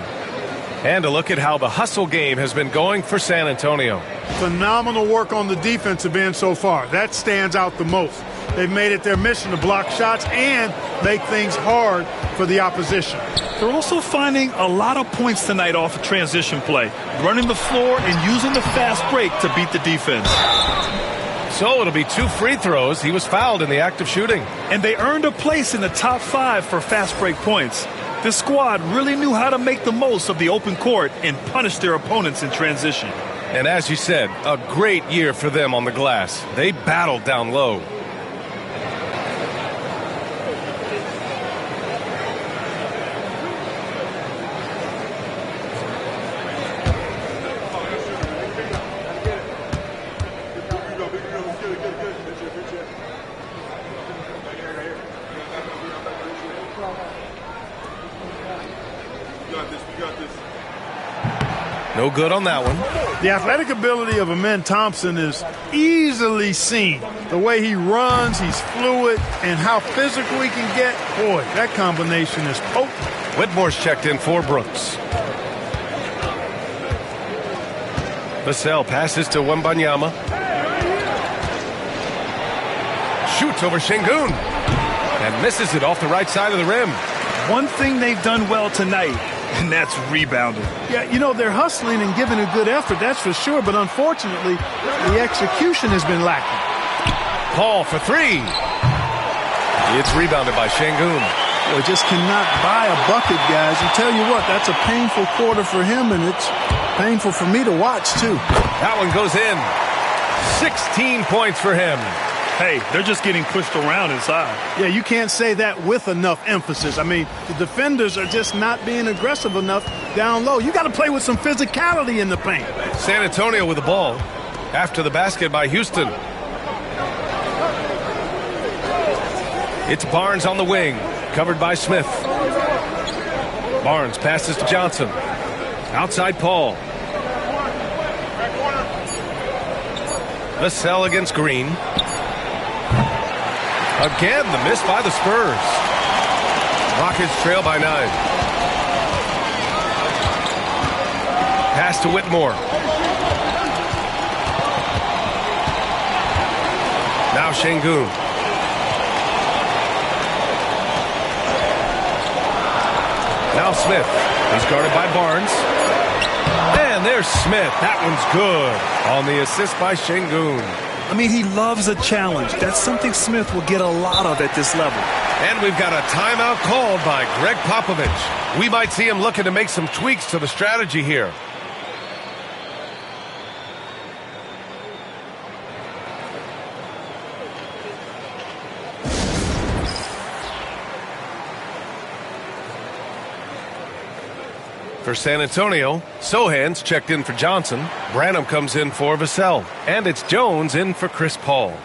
And a look at how the hustle game has been going for San Antonio. Phenomenal work on the defensive end so far. That stands out the most. They've made it their mission to block shots and make things hard for the opposition. They're also finding a lot of points tonight off of transition play, running the floor and using the fast break to beat the defense. So it'll be 2 free throws. He was fouled in the act of shooting. And they earned a place in the top 5 for fast break points. This squad really knew how to make the most of the open court and punish their opponents in transition. And as you said, a great year for them on the glass. They battled down low. No good on that one. The athletic ability of Amen Thompson is easily seen. The way he runs, he's fluid, and how physical he can get. Boy, that combination is potent. Whitmore's checked in for Brooks. Vassell passes to Wembanyama. Shoots over Şengün. And misses it off the right side of the rim. One thing they've done well tonight, and that's rebounding. Yeah, you know, they're hustling and giving a good effort, that's for sure. But unfortunately, the execution has been lacking. Paul for three. It's rebounded by Şengün. Boy, just cannot buy a bucket, guys. And tell you what, that's a painful quarter for him, and it's painful for me to watch, too. That one goes in. 16 points for him. Hey, they're just getting pushed around inside. Yeah, you can't say that with enough emphasis. I mean, the defenders are just not being aggressive enough down low. You got to play with some physicality in the paint. San Antonio with the ball after the basket by Houston. It's Barnes on the wing, covered by Smith. Barnes passes to Johnson. Outside Paul. Vassell against Green. Again, the miss by the Spurs. Rockets trail by 9. Pass to Whitmore. Now Şengün. Now Smith. He's guarded by Barnes. And there's Smith. That one's good on the assist by Şengün. I mean, he loves a challenge. That's something Smith will get a lot of at this level. And we've got a timeout called by Greg Popovich. We might see him looking to make some tweaks to the strategy here. For San Antonio, Sohan's checked in for Johnson. Branham comes in for Vassell. And it's Jones in for Chris Paul.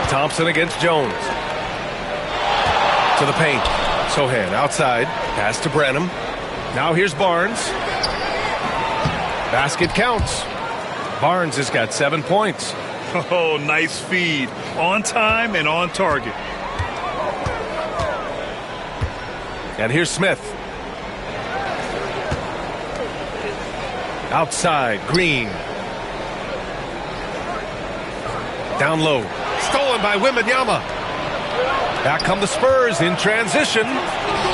Thompson against Jones. To the paint. Sohan outside. Pass to Branham. Now here's Barnes. Basket counts. Barnes has got 7 points. Oh, nice feed. On time and on target. And here's Smith. Outside, Green. Down low. Stolen by Wembanyama. Back come the Spurs in transition.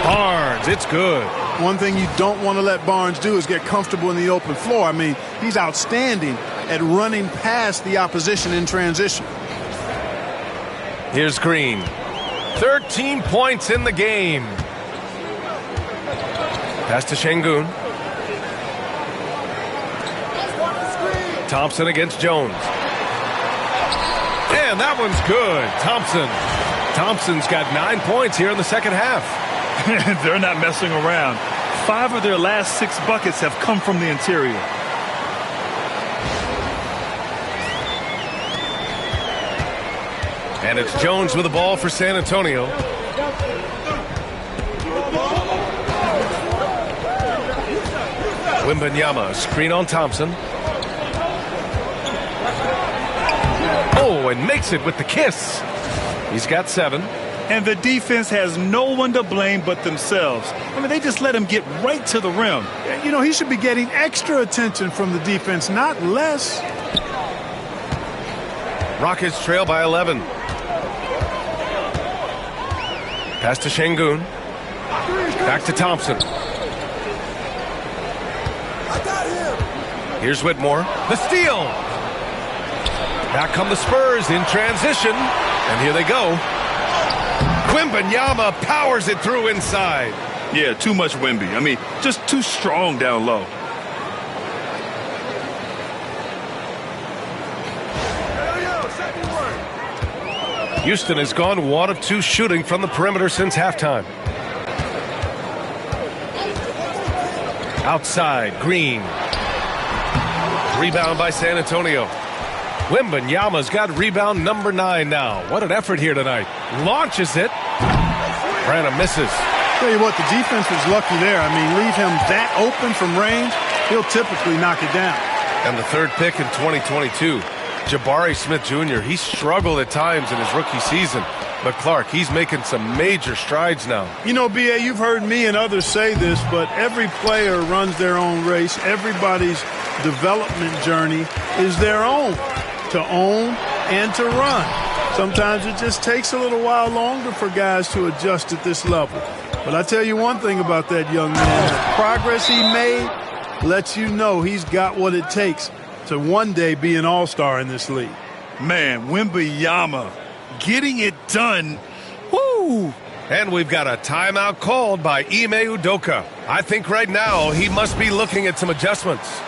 Barnes, it's good. One thing you don't want to let Barnes do is get comfortable in the open floor. I mean, he's outstanding at running past the opposition in transition. Here's Green. 13 points in the game. Pass to Şengün. Thompson against Jones. And that one's good. Thompson's got 9 points here in the second half. They're not messing around. 5 of their last 6 buckets have come from the interior. And it's Jones with the ball for San Antonio. Wembanyama, screen on Thompson. Oh, and makes it with the kiss. He's got 7. And the defense has no one to blame but themselves. I mean, they just let him get right to the rim. You know, he should be getting extra attention from the defense, not less. Rockets trail by 11. Pass to Şengün. Back to Thompson. Here's Whitmore. The steal. Back come the Spurs in transition. And here they go. Wembanyama powers it through inside. Yeah, too much Wemby. I mean, just too strong down low. Houston has gone 1 of 2 shooting from the perimeter since halftime. Outside, Green. Rebound by San Antonio. Wembanyama's got rebound number 9 now. What an effort here tonight. Launches it. Branham misses. Tell you what, the defense was lucky there. I mean, leave him that open from range, he'll typically knock it down. And the 3rd pick in 2022, Jabari Smith Jr., he struggled at times in his rookie season. But Clark, he's making some major strides now. You know, B.A., you've heard me and others say this, but every player runs their own race. Everybody's development journey is their own, to own and to run. Sometimes it just takes a little while longer for guys to adjust at this level. But I tell you one thing about that young man. The progress he made lets you know he's got what it takes to one day be an all-star in this league. Man, Wembanyama getting it done. Woo! And we've got a timeout called by Ime Udoka. I think right now he must be looking at some adjustments.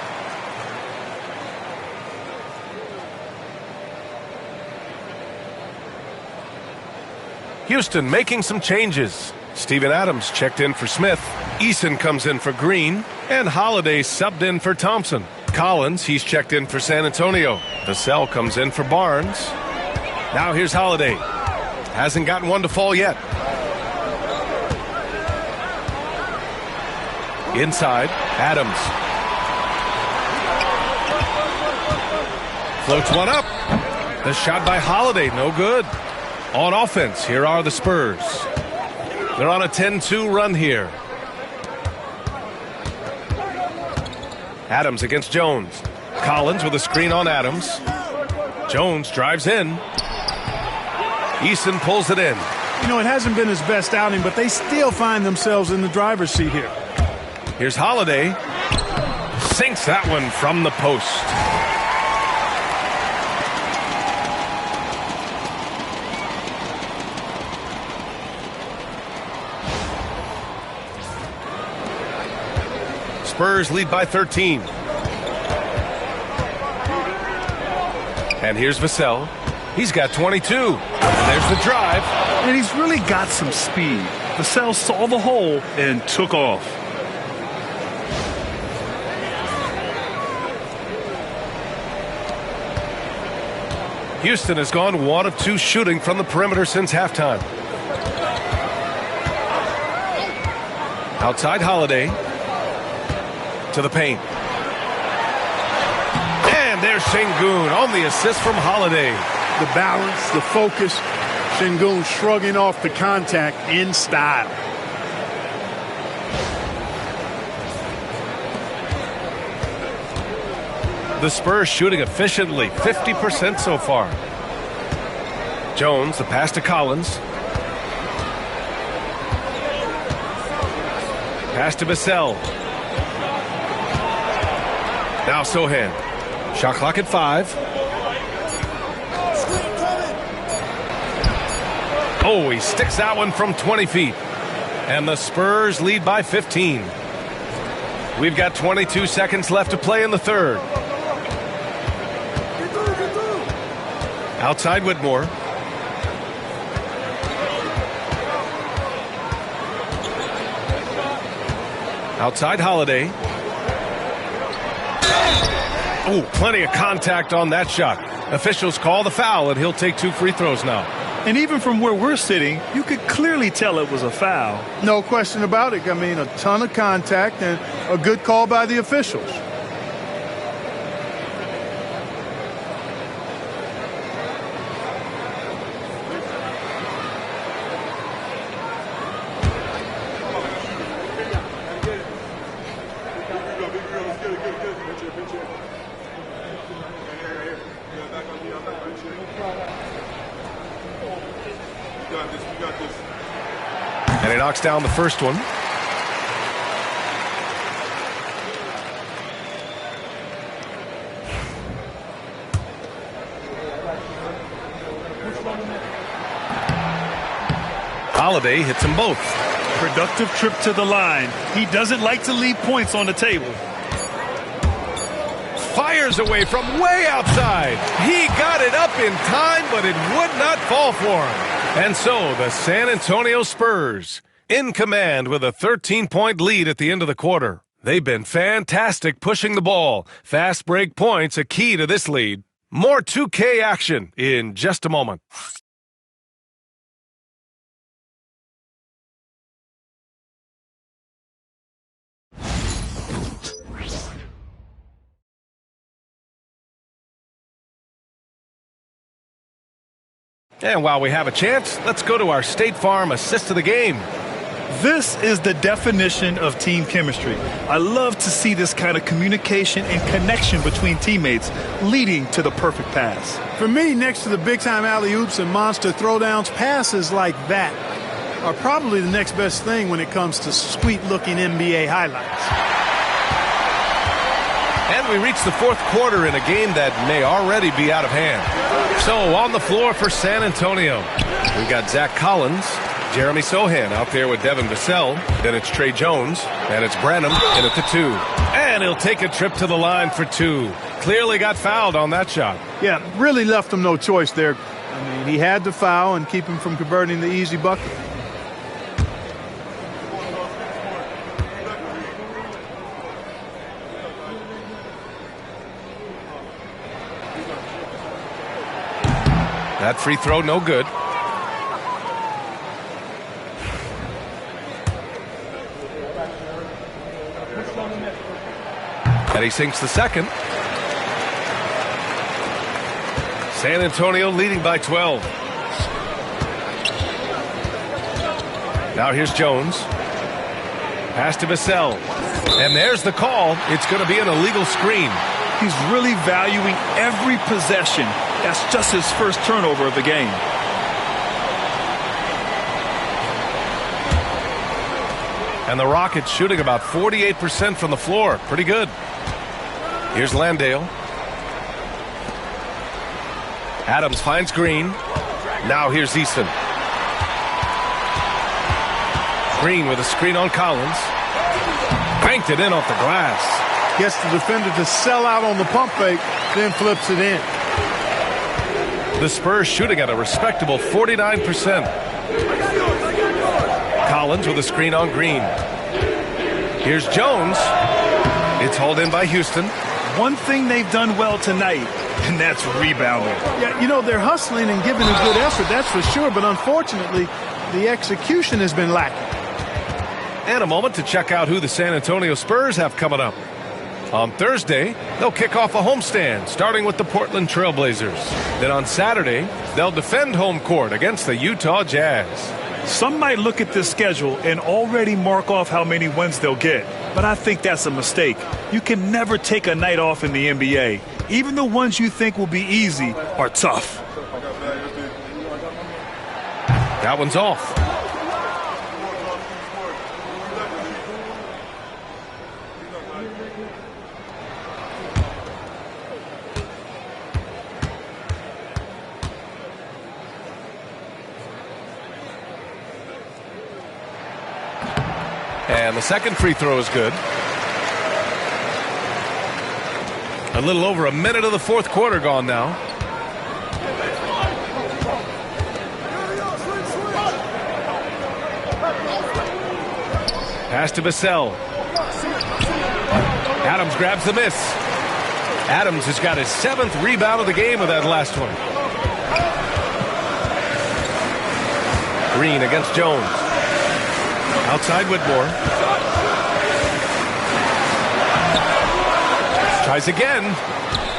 Houston making some changes. Steven Adams checked in for Smith. Eason comes in for Green. And Holiday subbed in for Thompson. Collins, he's checked in for San Antonio. Vassell comes in for Barnes. Now here's Holiday. Hasn't gotten one to fall yet. Inside, Adams. Floats one up. The shot by Holiday, no good. On offense, here are the Spurs. They're on a 10-2 run here. Adams against Jones. Collins with a screen on Adams. Jones drives in. Eason pulls it in. You know, it hasn't been his best outing, but they still find themselves in the driver's seat here. Here's Holiday. Sinks that one from the post. Spurs lead by 13. And here's Vassell. He's got 22. And there's the drive. And he's really got some speed. Vassell saw the hole and took off. Houston has gone 1 of 2 shooting from the perimeter since halftime. Outside Holiday. To the paint. And there's Şengün on the assist from Holiday. The balance, the focus. Şengün shrugging off the contact in style. The Spurs shooting efficiently, 50% so far. Jones, the pass to Collins. Pass to Vassell. Now Sohan. Shot clock at 5. Oh, he sticks that one from 20 feet. And the Spurs lead by 15. We've got 22 seconds left to play in the third. Outside Whitmore. Outside Holiday. Oh, plenty of contact on that shot. Officials call the foul, and he'll take 2 free throws now. And even from where we're sitting, you could clearly tell it was a foul. No question about it. I mean, a ton of contact and a good call by the officials. And he knocks down the first one. Holiday hits them both. Productive trip to the line. He doesn't like to leave points on the table. Fires away from way outside. He got it up in time, but it would not fall for him. And so the San Antonio Spurs in command with a 13-point lead at the end of the quarter. They've been fantastic pushing the ball. Fast break points a key to this lead. More 2K action in just a moment. And while we have a chance, let's go to our State Farm assist of the game. This is the definition of team chemistry. I love to see this kind of communication and connection between teammates leading to the perfect pass. For me, next to the big-time alley-oops and monster throwdowns, passes like that are probably the next best thing when it comes to sweet-looking NBA highlights. And we reach the fourth quarter in a game that may already be out of hand. So on the floor for San Antonio, we've got Zach Collins, Jeremy Sohan out there with Devin Vassell. Then it's Trey Jones, and it's Branham in at the 2. And he'll take a trip to the line for 2. Clearly got fouled on that shot. Yeah, really left him no choice there. I mean, he had to foul and keep him from converting the easy bucket. That free throw, no good. And he sinks the second. San Antonio leading by 12. Now here's Jones. Pass to Vassell. And there's the call. It's going to be an illegal screen. He's really valuing every possession. That's just his first turnover of the game. And the Rockets shooting about 48% from the floor. Pretty good. Here's Landale. Adams finds Green. Now here's Easton. Green with a screen on Collins. Banked it in off the glass. Gets the defender to sell out on the pump fake, then flips it in. The Spurs shooting at a respectable 49%. Collins with a screen on Green. Here's Jones. It's hauled in by Houston. One thing they've done well tonight, and that's rebounding. Yeah, you know, they're hustling and giving a good effort, that's for sure, but unfortunately, the execution has been lacking. And a moment to check out who the San Antonio Spurs have coming up. On Thursday, they'll kick off a homestand, starting with the Portland Trailblazers. Then on Saturday, they'll defend home court against the Utah Jazz. Some might look at this schedule and already mark off how many wins they'll get. But I think that's a mistake. You can never take a night off in the NBA. Even the ones you think will be easy are tough. That one's off. And the second free throw is good. A little over a minute of the fourth quarter gone now. Pass to Vassell. Adams grabs the miss. Adams has got his 7th rebound of the game with that last one. Green against Jones. Outside Whitmore. Tries again.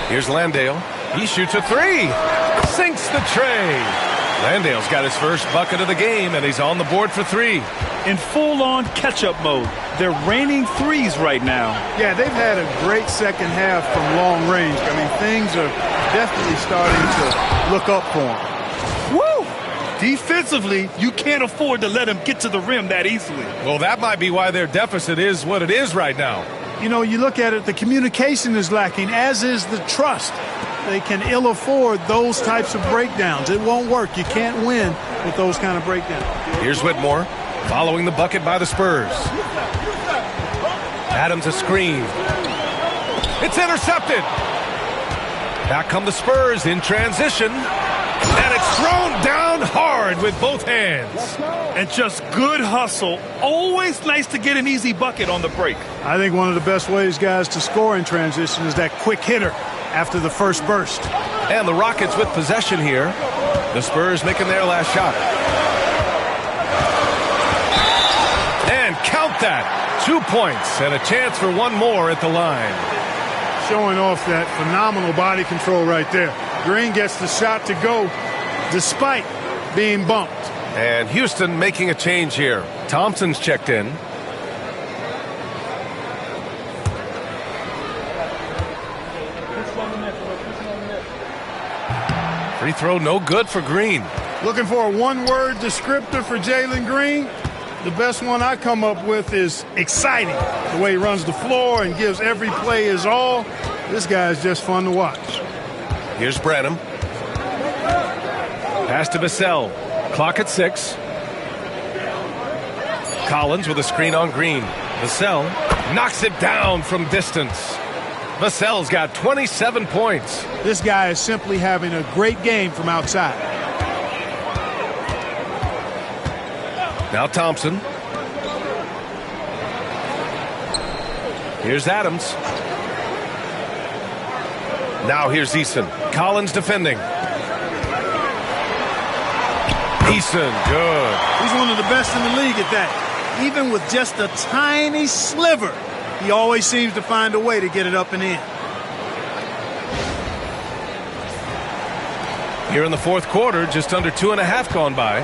Here's Landale. He shoots a 3. Sinks the tray. Landale's got his first bucket of the game, and he's on the board for 3. In full-on catch-up mode. They're raining threes right now. Yeah, they've had a great second half from long range. I mean, things are definitely starting to look up for them. Woo! Defensively, you can't afford to let them get to the rim that easily. Well, that might be why their deficit is what it is right now. You know, you look at it, the communication is lacking, as is the trust. They can ill afford those types of breakdowns. It won't work. You can't win with those kind of breakdowns. Here's Whitmore following the bucket by the Spurs. Adams a screen. It's intercepted. Back come the Spurs in transition. And it's thrown down hard with both hands. And just good hustle. Always nice to get an easy bucket on the break. I think one of the best ways, guys, to score in transition is that quick hitter after the first burst. And the Rockets with possession here. The Spurs making their last shot. And count that. 2 points and a chance for one more at the line. Showing off that phenomenal body control right there. Green gets the shot to go despite being bumped. And Houston making a change here. Thompson's checked in. Free throw no good for Green. Looking for a one-word descriptor for Jalen Green? The best one I come up with is exciting. The way he runs the floor and gives every play his all. This guy is just fun to watch. Here's Branham. Pass to Vassell. Clock at 6. Collins with a screen on Green. Vassell knocks it down from distance. Vassell's got 27 points. This guy is simply having a great game from outside. Now Thompson. Here's Adams. Now here's Eason. Collins defending. Eason, good. He's one of the best in the league at that. Even with just a tiny sliver, he always seems to find a way to get it up and in. Here in the fourth quarter, just under 2.5 gone by.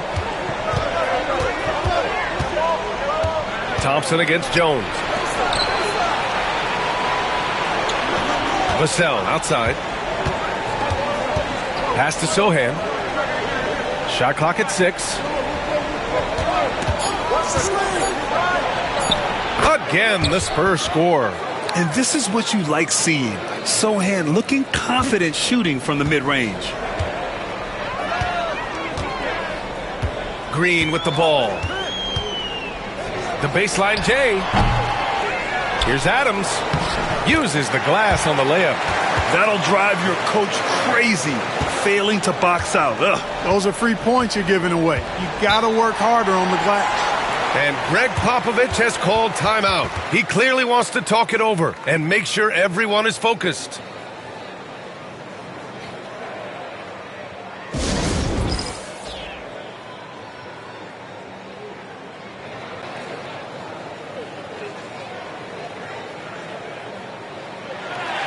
Thompson against Jones. Vassell outside. Pass to Sohan. Shot clock at 6. Again, the Spurs score. And this is what you like seeing. Sohan looking confident shooting from the mid-range. Green with the ball. The baseline J. Here's Adams. Uses the glass on the layup. That'll drive your coach crazy, failing to box out. Ugh. Those are free points you're giving away. You got to work harder on the glass. And Greg Popovich has called timeout. He clearly wants to talk it over and make sure everyone is focused.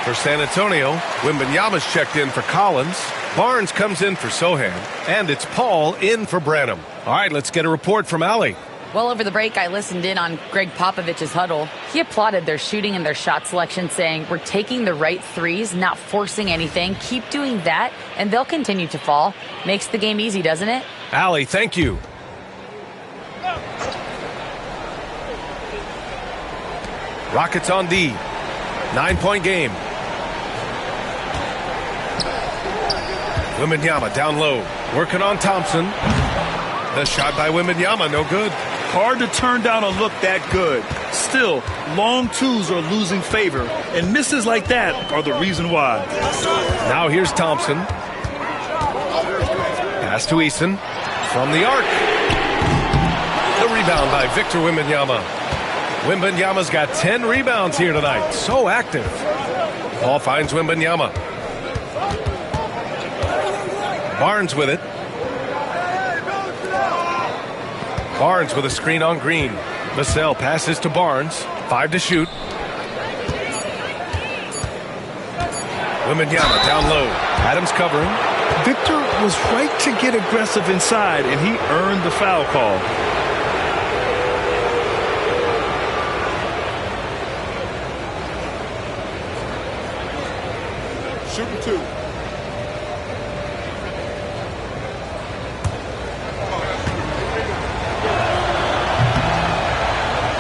For San Antonio, Wembanyama's checked in for Collins. Barnes comes in for Sohan. And it's Paul in for Branham. All right, let's get a report from Allie. Well, over the break, I listened in on Greg Popovich's huddle. He applauded their shooting and their shot selection, saying, "We're taking the right threes, not forcing anything. Keep doing that, and they'll continue to fall." Makes the game easy, doesn't it? Allie, thank you. Rockets on D. 9-point game. Wembanyama down low. Working on Thompson. The shot by Wembanyama, no good. Hard to turn down a look that good. Still, long twos are losing favor, and misses like that are the reason why. Now here's Thompson. Pass to Eason. From the arc. The rebound by Victor Wembanyama. Wembanyama's got 10 rebounds here tonight. So active. Paul finds Wembanyama. Barnes with it. Barnes with a screen on Green. Vassell passes to Barnes. 5 to shoot. Wembanyama down low. Adams covering. Victor was right to get aggressive inside, and he earned the foul call. Shooting 2.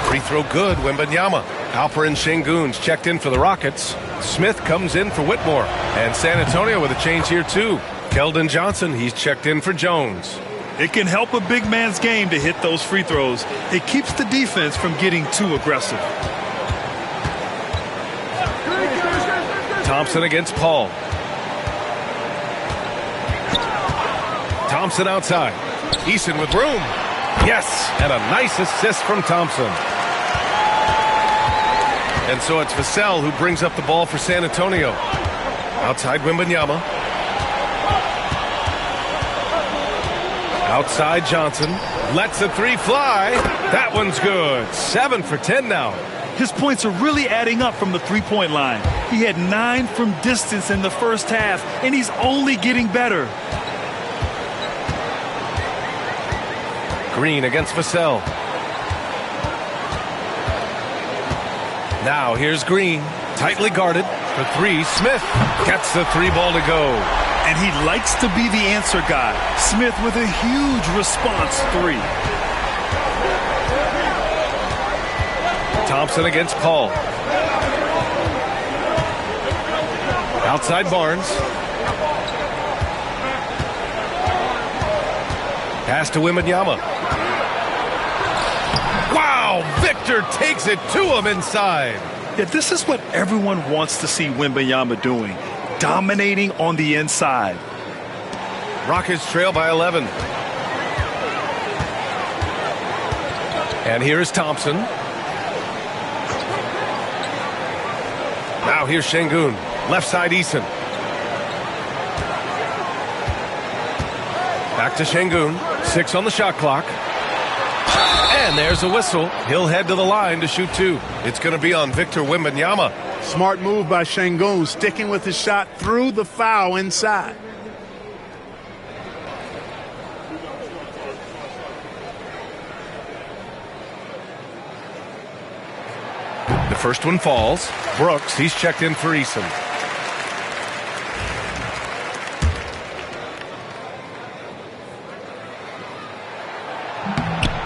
Free throw good, Wembanyama. Alperen Sengun's checked in for the Rockets. Smith comes in for Whitmore. And San Antonio with a change here too. Keldon Johnson, he's checked in for Jones. It can help a big man's game to hit those free throws. It keeps the defense from getting too aggressive. Thompson against Paul. Thompson outside. Eason with room. Yes, and a nice assist from Thompson. And so it's Vassell who brings up the ball for San Antonio. Outside Wembanyama. Outside Johnson. Lets the 3 fly. That one's good. 7 for 10 now. His points are really adding up from the three-point line. He had 9 from distance in the first half, and he's only getting better. Green against Vassell. Now here's Green. Tightly guarded. For 3, Smith gets the 3 ball to go. And he likes to be the answer guy. Smith with a huge response 3. Thompson against Paul. Outside Barnes. Pass to Wembanyama. Wow! Victor takes it to him inside. Yeah, this is what everyone wants to see Wembanyama doing. Dominating on the inside. Rockets trail by 11. And here is Thompson. Now here's Sengun. Left side Eason. Back to Sengun. 6 on the shot clock. And there's a whistle. He'll head to the line to shoot 2. It's going to be on Victor Wembanyama. Smart move by Sengun, sticking with his shot through the foul inside. The first one falls. Brooks, he's checked in for Eason.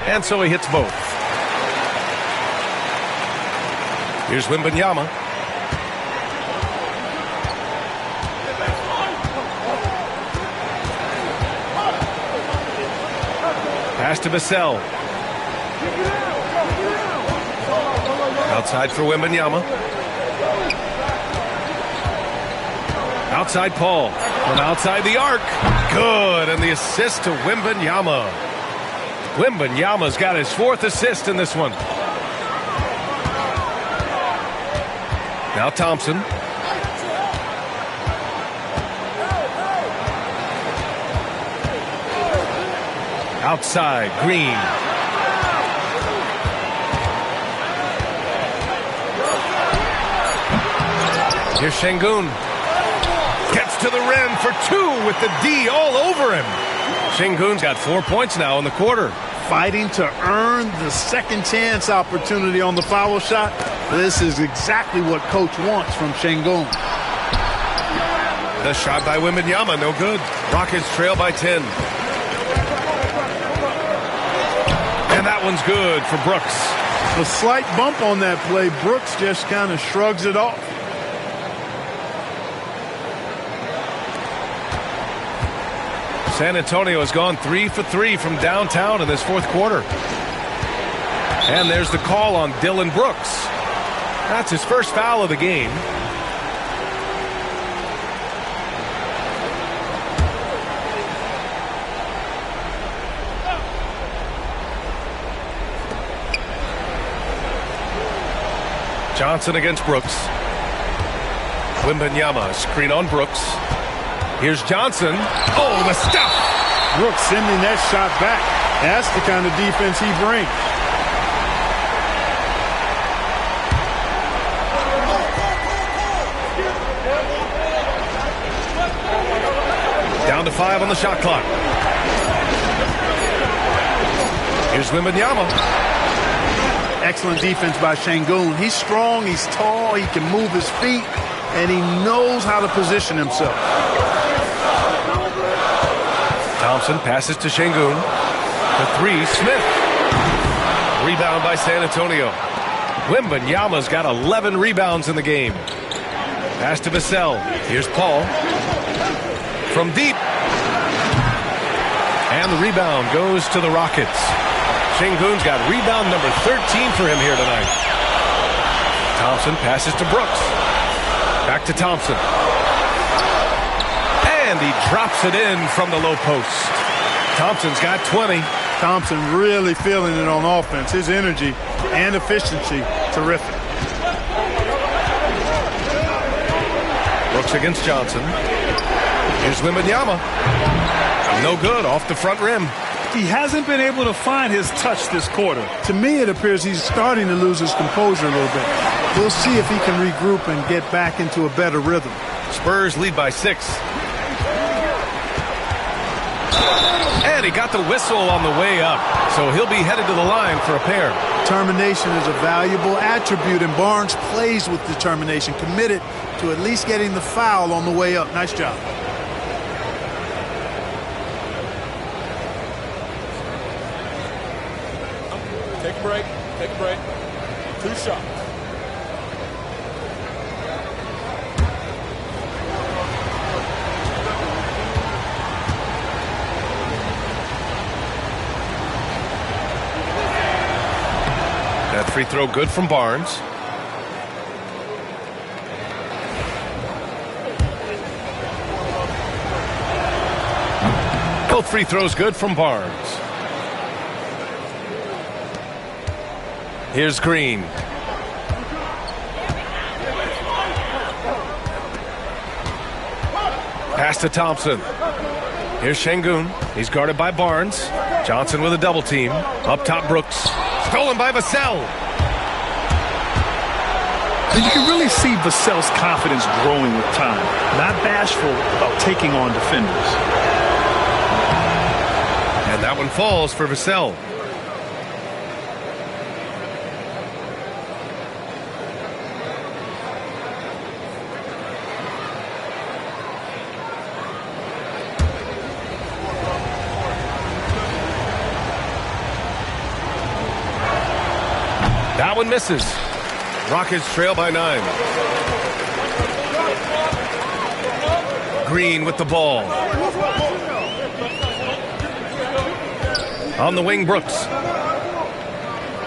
And so he hits both. Here's Wembanyama. Pass to Vassell. Outside for Wembanyama. Outside Paul. From outside the arc. Good. And the assist to Wembanyama. Wembanyama's got his 4th assist in this one. Now Thompson. Outside, Green. Here's Şengün. Gets to the rim for two with the D all over him. Şengün's got 4 points now in the quarter. Fighting to earn the second chance opportunity on the foul shot. This is exactly what coach wants from Şengün. The shot by Wembanyama, no good. Rockets trail by 10. And that one's good for Brooks. A slight bump on that play. Brooks just kind of shrugs it off. San Antonio has gone 3 for 3 from downtown in this fourth quarter. And there's the call on Dylan Brooks. That's his first foul of the game. Johnson against Brooks. Wembanyama, screen on Brooks. Here's Johnson. Oh, the stop! Brooks sending that shot back. That's the kind of defense he brings. Down to 5 on the shot clock. Here's Wembanyama. Excellent defense by Şengün. He's strong, he's tall, he can move his feet, and he knows how to position himself. Thompson passes to Şengün. The three, Smith. Rebound by San Antonio. Wembanyama's got 11 rebounds in the game. Pass to Vassell. Here's Paul. From deep. And the rebound goes to the Rockets. Şengün's got rebound number 13 for him here tonight. Thompson passes to Brooks. Back to Thompson. And he drops it in from the low post. Thompson's got 20. Thompson really feeling it on offense. His energy and efficiency, terrific. Brooks against Johnson. Here's Wembanyama. No good, off the front rim. He hasn't been able to find his touch this quarter. To me, it appears he's starting to lose his composure a little bit. We'll see if he can regroup and get back into a better rhythm. Spurs lead by 6. And he got the whistle on the way up, so he'll be headed to the line for a pair. Determination is a valuable attribute, and Barnes plays with determination, committed to at least getting the foul on the way up. Nice job. Take a break. Take a break. 2 shots. That free throw good from Barnes. Both free throws good from Barnes. Here's Green. Pass to Thompson. Here's Şengün. He's guarded by Barnes. Johnson with a double team. Up top, Brooks. Stolen by Vassell. And you can really see Vassell's confidence growing with time. Not bashful about taking on defenders. And that one falls for Vassell. That one misses. Rockets trail by 9. Green with the ball. On the wing, Brooks.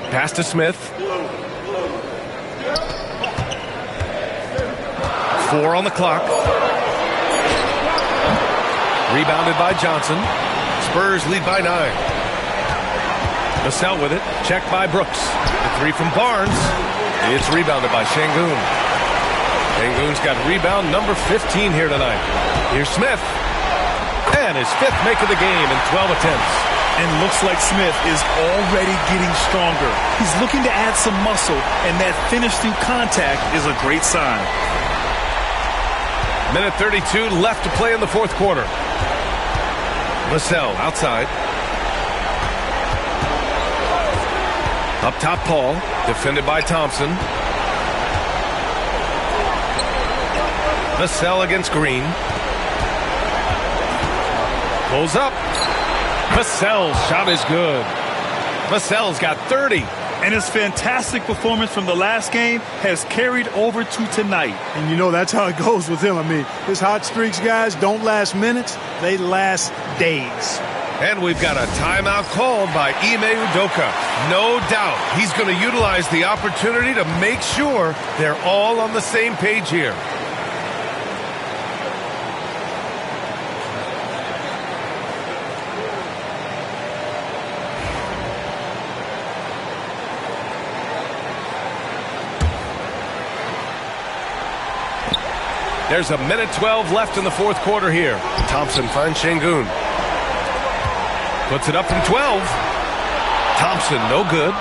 Pass to Smith. 4 on the clock. Rebounded by Johnson. Spurs lead by 9. Vassell with it. Checked by Brooks. The 3 from Barnes. It's rebounded by Şengün. Şengün's got rebound number 15 here tonight. Here's Smith. And his 5th make of the game in 12 attempts. And looks like Smith is already getting stronger. He's looking to add some muscle, and that finish through contact is a great sign. Minute 32 left to play in the fourth quarter. Vassell outside. Up top, Paul, defended by Thompson. Vassell against Green. Pulls up. Vassell's shot is good. Vassell's got 30. And his fantastic performance from the last game has carried over to tonight. And you know that's how it goes with him. I mean, his hot streaks, guys, don't last minutes. They last days. And we've got a timeout called by Ime Udoka. No doubt he's going to utilize the opportunity to make sure they're all on the same page here. There's a minute 12 left in the fourth quarter here. Thompson finds Şengün. Puts it up from 12. Thompson, no good.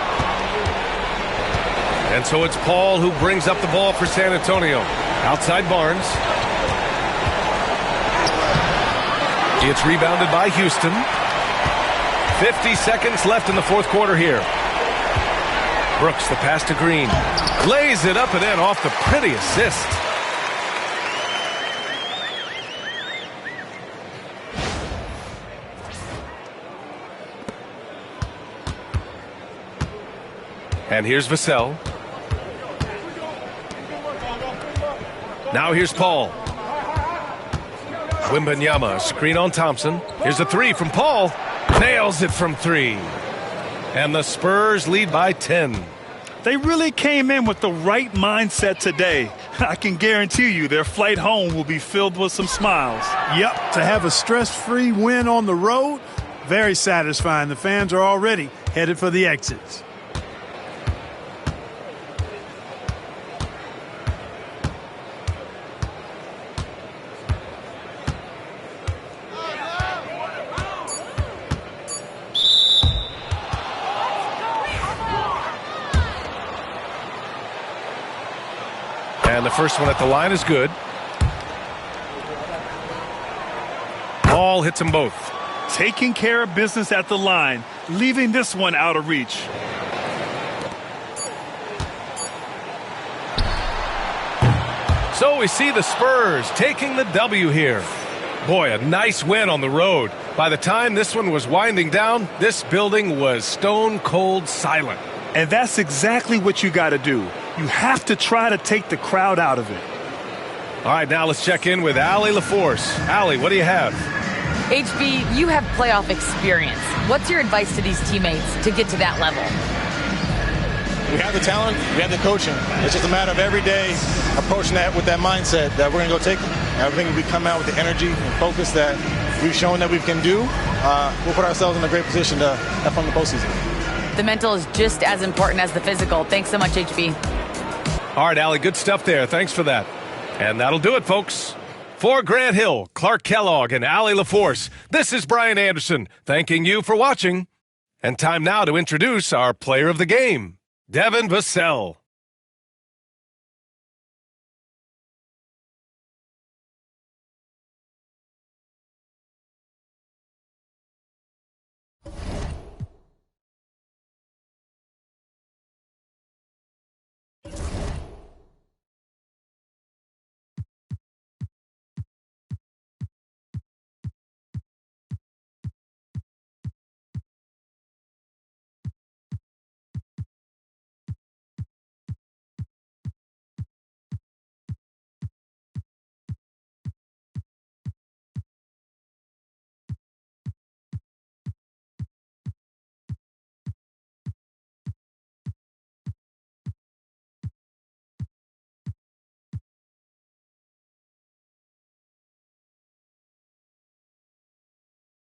And so it's Paul who brings up the ball for San Antonio. Outside Barnes. It's rebounded by Houston. 50 seconds left in the fourth quarter here. Brooks, the pass to Green. Lays it up and in off the pretty assist. And here's Vassell. Now here's Paul. Wembanyama, screen on Thompson. Here's a three from Paul. Nails it from three. And the Spurs lead by 10. They really came in with the right mindset today. I can guarantee you their flight home will be filled with some smiles. Yep, to have a stress-free win on the road, very satisfying. The fans are already headed for the exits. And the first one at the line is good. Paul hits them both. Taking care of business at the line, leaving this one out of reach. So we see the Spurs taking the W here. Boy, a nice win on the road. By the time this one was winding down, this building was stone cold silent. And that's exactly what you got to do. You have to try to take the crowd out of it. All right, now let's check in with Allie LaForce. Allie, what do you have? HB, you have playoff experience. What's your advice to these teammates to get to that level? We have the talent, we have the coaching. It's just a matter of every day approaching that with that mindset that we're going to go take them. I think if we come out with the energy and focus that we've shown that we can do, we'll put ourselves in a great position to have fun in the postseason. The mental is just as important as the physical. Thanks so much, HB. All right, Allie, good stuff there. Thanks for that. And that'll do it, folks. For Grant Hill, Clark Kellogg, and Allie LaForce, this is Brian Anderson, thanking you for watching. And time now to introduce our player of the game, Devin Vassell.